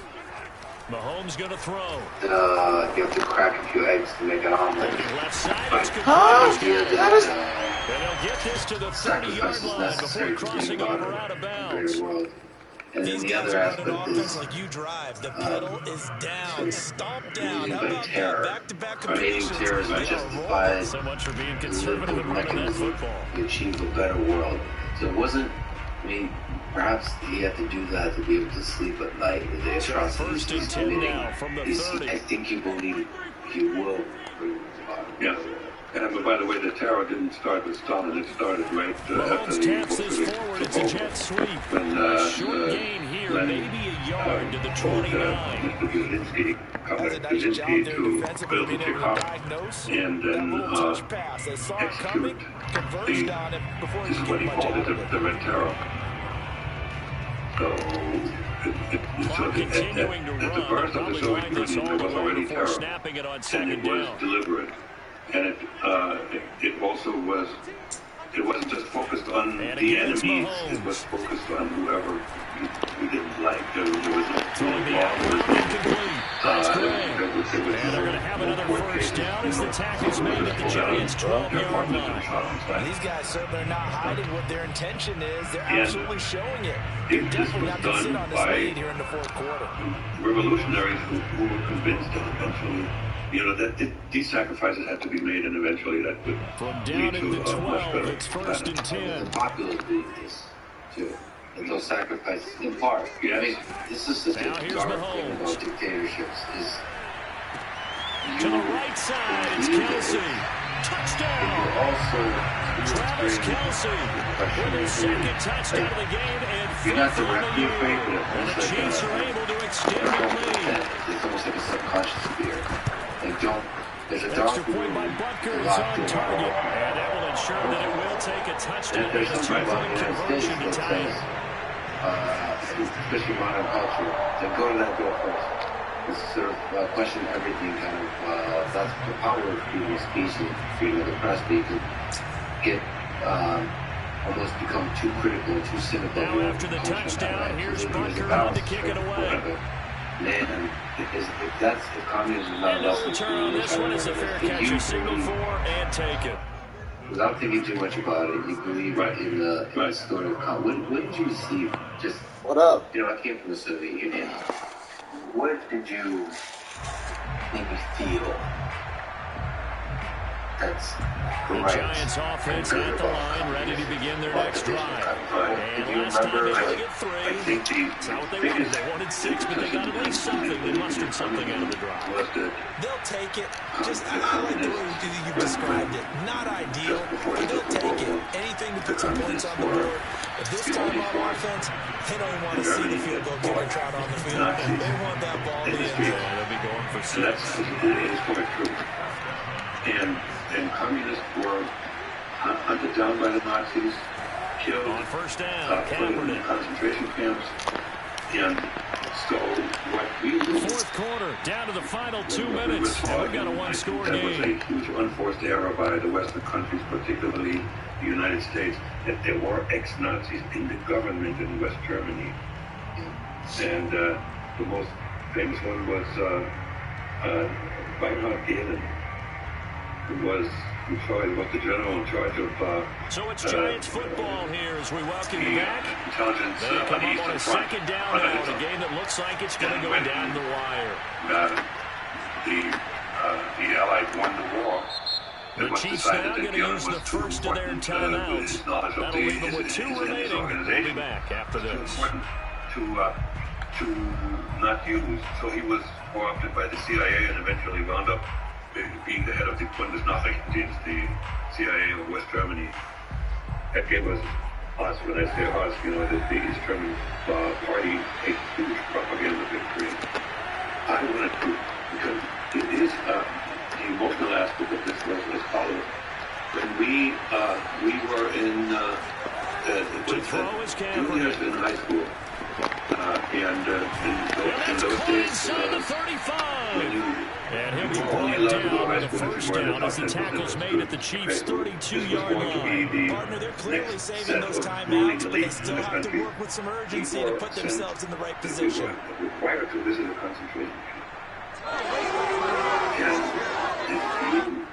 [SPEAKER 1] Mahomes gonna throw.
[SPEAKER 9] You have to crack a few eggs to make an omelet.
[SPEAKER 1] Left side,
[SPEAKER 9] But
[SPEAKER 1] that is. And he'll get this to the 30-yard line before crossing over out of bounds.
[SPEAKER 9] And then the other aspect is
[SPEAKER 2] like you drive. The pedal is down, stomp down.
[SPEAKER 9] How about terror? Creating terror is justified
[SPEAKER 1] So much for being conservative and running that football.
[SPEAKER 9] to achieve a better world. So it wasn't. I mean, perhaps he had to do that to be able to sleep at night with the atrocities he's committing. I think he believed he will bring about.
[SPEAKER 8] Yeah. But by the way, the terror didn't start with Stalin. It started right after the
[SPEAKER 1] taps this forward. It's a jet sweep.
[SPEAKER 8] When
[SPEAKER 1] short gain here, maybe a yard to the 29.
[SPEAKER 8] Mr. Brzezinski to build the kickoff and then execute this is what he called it, the Red Terror. So, at the birth of the Soviet Union, there was already terror, and it was deliberate. And it also was, it wasn't just focused on the enemies, it was focused on whoever we didn't like. There was
[SPEAKER 1] And they're going to have another first down as the tackle's made at the Giants' 12-yard line.
[SPEAKER 2] These guys certainly are not hiding what their intention is. They're absolutely showing it. They're
[SPEAKER 8] This
[SPEAKER 2] definitely
[SPEAKER 8] was
[SPEAKER 2] not going to sit
[SPEAKER 8] done
[SPEAKER 2] on this
[SPEAKER 8] by
[SPEAKER 2] lead here in the fourth quarter.
[SPEAKER 8] revolutionaries who were convinced that eventually, that these sacrifices had to be made, and eventually that would
[SPEAKER 1] Down
[SPEAKER 8] lead
[SPEAKER 1] at
[SPEAKER 8] to
[SPEAKER 1] the
[SPEAKER 8] a much
[SPEAKER 1] 12,
[SPEAKER 8] better
[SPEAKER 1] it's first and 10.
[SPEAKER 9] The populace believe this too. And those sacrifices, in part.
[SPEAKER 8] Yes.
[SPEAKER 9] I mean, this is such
[SPEAKER 1] Now
[SPEAKER 9] a
[SPEAKER 1] here's
[SPEAKER 9] dark
[SPEAKER 1] Mahomes.
[SPEAKER 9] thing about dictatorships is
[SPEAKER 1] To the right side, it's Kelsey. Touchdown!
[SPEAKER 9] also
[SPEAKER 1] Travis Kelsey with his second touchdown of the game and
[SPEAKER 9] you're not
[SPEAKER 1] fifth on the
[SPEAKER 9] directly
[SPEAKER 1] year.
[SPEAKER 9] afraid, but
[SPEAKER 1] And the
[SPEAKER 9] it's
[SPEAKER 1] Chiefs are able to extend their lead.
[SPEAKER 9] it's almost like a subconscious fear. Like there's a dark
[SPEAKER 1] Extra point by
[SPEAKER 9] room
[SPEAKER 1] Butker is
[SPEAKER 9] locked
[SPEAKER 1] on
[SPEAKER 9] door.
[SPEAKER 1] target. And that will ensure that it will take a touchdown
[SPEAKER 9] And
[SPEAKER 1] and
[SPEAKER 9] there's
[SPEAKER 1] a
[SPEAKER 9] something about the
[SPEAKER 1] two-point
[SPEAKER 9] United States
[SPEAKER 1] conversion to
[SPEAKER 9] that
[SPEAKER 1] tie
[SPEAKER 9] says,
[SPEAKER 1] it.
[SPEAKER 9] especially modern culture, to go to that door first. It's sort of question everything, kind of, that's the power of freedom of speech and freedom of the press, but you can get, almost become too critical and too cynical.
[SPEAKER 1] Now after the touchdown, here's Butker on to kick it away.
[SPEAKER 9] Man, if communism is not
[SPEAKER 1] And no return on this one is a fair catch. You signal for and take it.
[SPEAKER 9] Without thinking too much about it, you believe in the story of communism. When did you receive just...
[SPEAKER 7] What up?
[SPEAKER 9] I came from the Soviet Union. What did you maybe feel that's
[SPEAKER 1] The
[SPEAKER 9] right?
[SPEAKER 1] Giants offense at the line, ready to begin their next drive.
[SPEAKER 9] Did you
[SPEAKER 1] And last time
[SPEAKER 9] remember,
[SPEAKER 1] they
[SPEAKER 9] like,
[SPEAKER 1] get
[SPEAKER 8] I
[SPEAKER 1] three.
[SPEAKER 8] think
[SPEAKER 1] That's not what they wanted. They wanted 6, but they got at least something. They mustered something out of the drive.
[SPEAKER 8] was that
[SPEAKER 2] They'll take it. I like the way you've described it. Not ideal, but they'll take it. Anything to put some points on the board. But this time on offense, they don't want to see the field goal kicker trot on the field. They want that ball in the end zone.
[SPEAKER 1] They'll be going for 6.
[SPEAKER 8] that's quite true. And communists were hunted down by the Nazis, killed,
[SPEAKER 1] On first down,
[SPEAKER 8] put in concentration camps, and so what we lose.
[SPEAKER 1] Fourth quarter, down to the final 2 minutes, and we've got a one-score
[SPEAKER 8] That was
[SPEAKER 1] game.
[SPEAKER 8] a huge unforced error by the Western countries, particularly the United States, that there were ex-Nazis in the government in West Germany. And the most famous one was Reinhard Gehlen, who was the general in charge of...
[SPEAKER 1] So it's Giants football here as we welcome you back.
[SPEAKER 8] Intelligence
[SPEAKER 1] They come
[SPEAKER 8] on the
[SPEAKER 1] up on
[SPEAKER 8] Eastern
[SPEAKER 1] a
[SPEAKER 8] Front.
[SPEAKER 1] second down now in a game that looks like it's going to go down the wire.
[SPEAKER 8] The Allies won the war.
[SPEAKER 1] The Chiefs now going to use the first of their timeouts. That'll leave them with 2 remaining. We'll be back after this.
[SPEAKER 8] It's important to not use. So he was co-opted by the CIA and eventually wound up being the head of the Bundesnachrichtendienst, the CIA of West Germany. That gave us, when I say us, the East German party, a huge propaganda victory. I wanted to, because it is, emotional aspect of this was following. When we were in juniors in high school, and in those days, when you only allowed to go to high school if you were in the top 10%
[SPEAKER 1] tackles made at the Chiefs' 32-yard line.
[SPEAKER 2] Partner, they're clearly saving those timeouts, but they still have to work with some urgency to put themselves in the right position.
[SPEAKER 8] Required to visit a concentration camp.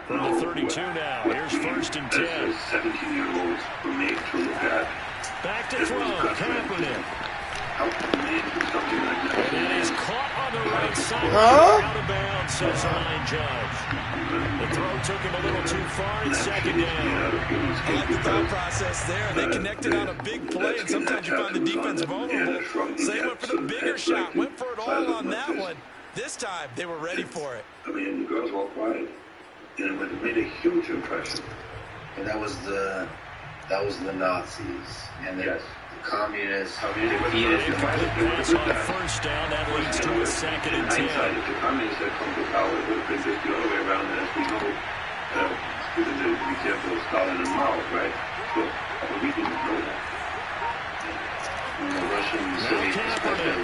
[SPEAKER 1] From the 32 now, here's 1st and 10.
[SPEAKER 8] As 17-year-olds were made to look at.
[SPEAKER 1] Back to throw, Kaepernick.
[SPEAKER 8] How can a man do something like that?
[SPEAKER 1] And it is caught on the right side. Out of bounds, says the line judge. The throw took him a little too far. It's 2nd down.
[SPEAKER 2] I like the thought process there. They connected on a big play, and sometimes you find the defense vulnerable. So they went for the bigger shot, went for it all on that one. This time, they were ready for it.
[SPEAKER 8] I mean, the girls walked by, and it made a huge impression.
[SPEAKER 9] And that was the Nazis, and the communists defeated them.
[SPEAKER 1] Pass on 1st down, that leads to a 2nd and 10.
[SPEAKER 8] In hindsight, if the communists had come to power, it would have been just the other way around, as we know, given the example of Stalin and Mao, right? But we didn't know that.
[SPEAKER 9] From the Russian Soviet perspective,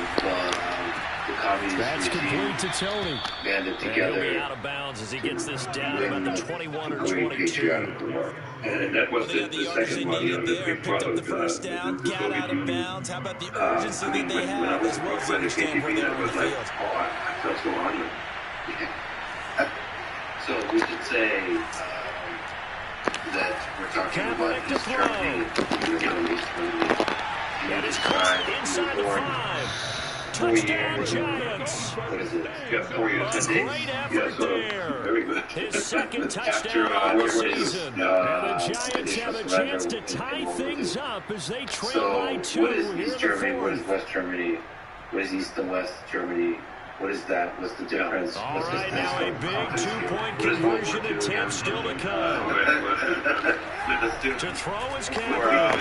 [SPEAKER 9] the communists
[SPEAKER 1] That's complete to Tony.
[SPEAKER 9] banded
[SPEAKER 1] And he'll
[SPEAKER 9] together.
[SPEAKER 1] be out of bounds as he gets this down about the 21 or 22.
[SPEAKER 8] And that was
[SPEAKER 2] They had
[SPEAKER 8] the
[SPEAKER 2] the urgency
[SPEAKER 8] second one,
[SPEAKER 2] needed
[SPEAKER 8] the
[SPEAKER 2] there,
[SPEAKER 8] big
[SPEAKER 2] picked up the
[SPEAKER 8] brother,
[SPEAKER 2] 1st down,
[SPEAKER 8] the
[SPEAKER 2] got
[SPEAKER 8] Soviet
[SPEAKER 2] out of
[SPEAKER 8] Union.
[SPEAKER 2] bounds. How about the urgency that they
[SPEAKER 8] When I
[SPEAKER 2] have
[SPEAKER 8] was
[SPEAKER 2] as well as
[SPEAKER 8] by the
[SPEAKER 2] understand where
[SPEAKER 8] KGB,
[SPEAKER 2] they are
[SPEAKER 8] that
[SPEAKER 2] on
[SPEAKER 8] was
[SPEAKER 2] the
[SPEAKER 8] like,
[SPEAKER 2] field?
[SPEAKER 8] I felt so honored.
[SPEAKER 9] So we should say that we're talking about East Germany,
[SPEAKER 1] That is caught inside the 5. Touchdown, Giants.
[SPEAKER 9] What is it?
[SPEAKER 8] Yeah, 4 years.
[SPEAKER 1] A great effort there.
[SPEAKER 8] Very good.
[SPEAKER 1] His 2nd touchdown of the season. And the Giants have a chance to tie things up as they trail by 2
[SPEAKER 9] what is
[SPEAKER 1] here
[SPEAKER 9] East
[SPEAKER 1] in the
[SPEAKER 9] Germany? What is
[SPEAKER 1] 4th.
[SPEAKER 9] West Germany? What is East and West Germany? What is that? What's the difference?
[SPEAKER 1] All right, now a big 2-point conversion attempt still to come. To throw is Kaepernick.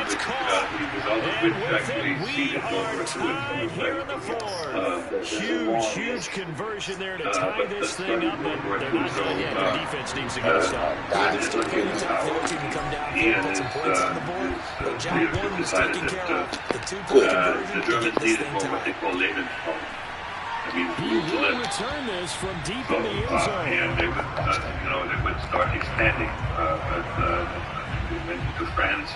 [SPEAKER 1] It's caught. And with it, we are tied here in the 4th. Huge conversion there to tie this thing up, but they're not done yet. The defense needs to get a stop.
[SPEAKER 2] They're still playing top 14 to come down here and put some points on the board. But job one was taken care of. The 2-point conversion to get this thing tied.
[SPEAKER 8] What they call Lebensraum. I mean,
[SPEAKER 1] He will return this from deep in the end zone.
[SPEAKER 8] and they would, they would start expanding. They went to France.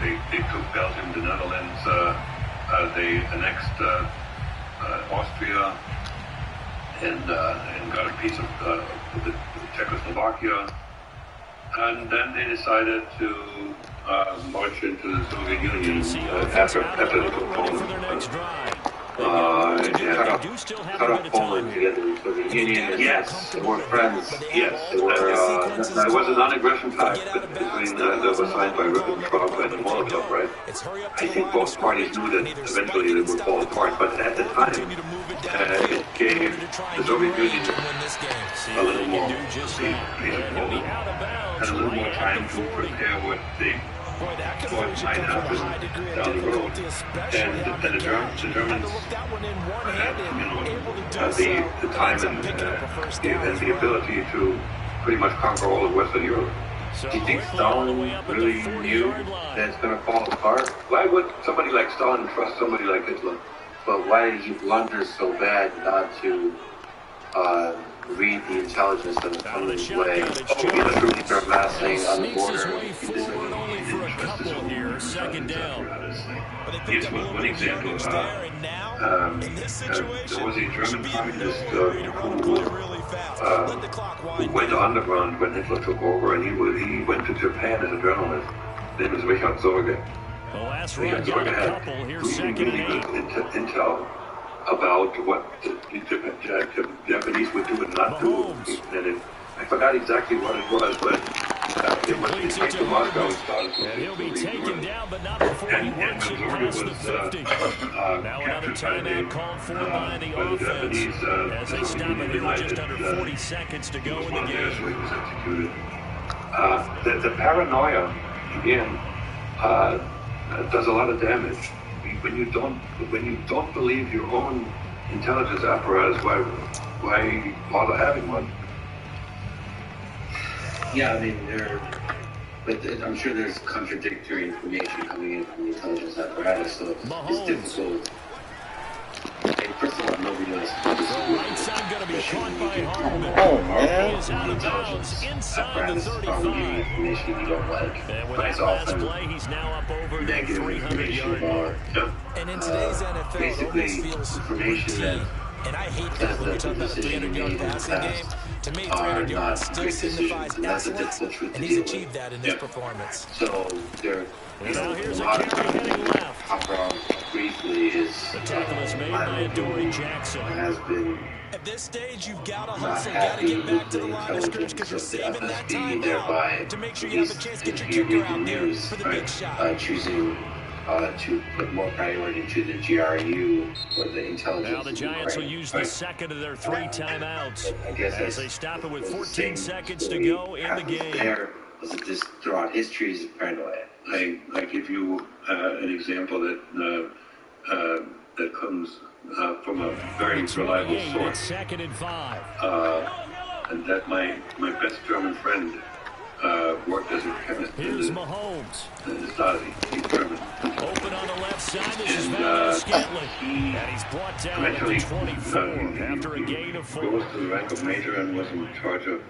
[SPEAKER 8] They took Belgium, the Netherlands. They annexed Austria and got a piece of the Czechoslovakia. And then they decided to march into the Soviet Union after the Poland.
[SPEAKER 9] Cut off Poland together with the Soviet Union. Yes, they were friends.
[SPEAKER 8] Yes,
[SPEAKER 9] They were.
[SPEAKER 8] there was a non-aggression pact between that was signed by Ribbentrop and Molotov, right? I think both parties knew that eventually they would fall apart, but at the time, it gave the Soviet Union a little more peace and a little more time to prepare what they what might happen down the road. And the Germans had the time and the ability to pretty much conquer all of Western Europe.
[SPEAKER 9] Do you think Stalin really knew that it's going to fall apart?
[SPEAKER 8] Why would somebody like Stalin trust somebody like Hitler?
[SPEAKER 9] But why did he blunder so bad not to read the intelligence that was coming his way? The troops are massing on the border.
[SPEAKER 1] For a couple here, 2nd down.
[SPEAKER 8] Here's one example. There was a German communist who went underground when Hitler took over, and he went to Japan as a journalist. His name was Richard Sorge.
[SPEAKER 1] The last run got a couple here, 2nd and 8.
[SPEAKER 8] Intel about what the Japanese would do and not do. And I forgot exactly what it was, but it was like to Moscow and started.
[SPEAKER 1] And he'll be taken down, but not before he works it past the 50. Now another timeout called for by the offense as they stop it here with just under 40 seconds to go in the game.
[SPEAKER 8] The paranoia, again, does a lot of damage. When you don't believe your own intelligence apparatus, why bother having one?
[SPEAKER 9] Yeah, I mean, but I'm sure there's contradictory information coming in from the intelligence apparatus, so it's difficult. First of all, nobody knows.
[SPEAKER 1] The right side going to be caught by Hardman.
[SPEAKER 7] Oh, man.
[SPEAKER 1] He is out of bounds inside the 35.
[SPEAKER 9] Information you don't like.
[SPEAKER 1] And with that last play, he's now up over the 300-yard mark.
[SPEAKER 2] And in today's NFL,
[SPEAKER 9] basically,
[SPEAKER 2] it almost feels
[SPEAKER 9] information that
[SPEAKER 2] and I hate that when we talk about a 300-yard passing game. To me, 300 yards still signifies excellence, and he's achieved that in this performance.
[SPEAKER 9] So there,
[SPEAKER 1] here's a carry heading left.
[SPEAKER 9] Briefly is
[SPEAKER 1] the tackle is made by Adoree Jackson.
[SPEAKER 9] Has been
[SPEAKER 2] at this stage, you've got to hustle, got to get back to the line of scrimmage because you're saving that time out to make sure you have a chance to get your kicker out there for the big shot.
[SPEAKER 9] Choosing to put more priority to the GRU or the intelligence.
[SPEAKER 1] Now the Giants will use the second of their 3 timeouts as they stop it with 14 seconds to go in the game.
[SPEAKER 9] There was just throughout history is paranoia.
[SPEAKER 8] I give you an example that comes from a very reliable source.
[SPEAKER 1] Second and 5.
[SPEAKER 8] And that my best German friend worked as a chemist.
[SPEAKER 1] Here's Mahomes.
[SPEAKER 8] He's German.
[SPEAKER 1] Open on the left side. This is Valdez Scantling. And he's brought down at the 24 after a gain of 4.
[SPEAKER 8] Rose to the rank of major and was in charge of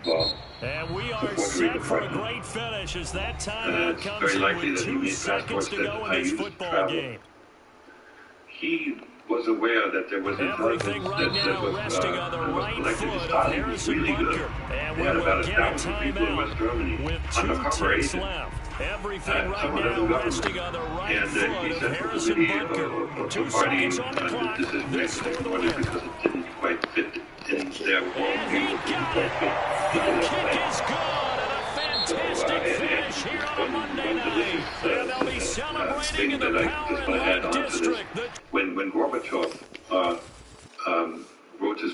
[SPEAKER 1] and we are set for a great finish as that timeout comes in with 2 seconds to go in this football game.
[SPEAKER 8] He was aware that there was
[SPEAKER 1] everything right now resting on the right foot of Harrison Butker. And we will get a timeout with 2 left. Everything right now resting on the right foot of Harrison Butker. 2 seconds on the clock. This for the win.
[SPEAKER 8] Because it didn't quite fit in there.
[SPEAKER 1] And he got it. The kick is good. And a fantastic finish here on Monday night. And they'll be celebrating in the Power and Light District.
[SPEAKER 8] When Gorbachev wrote his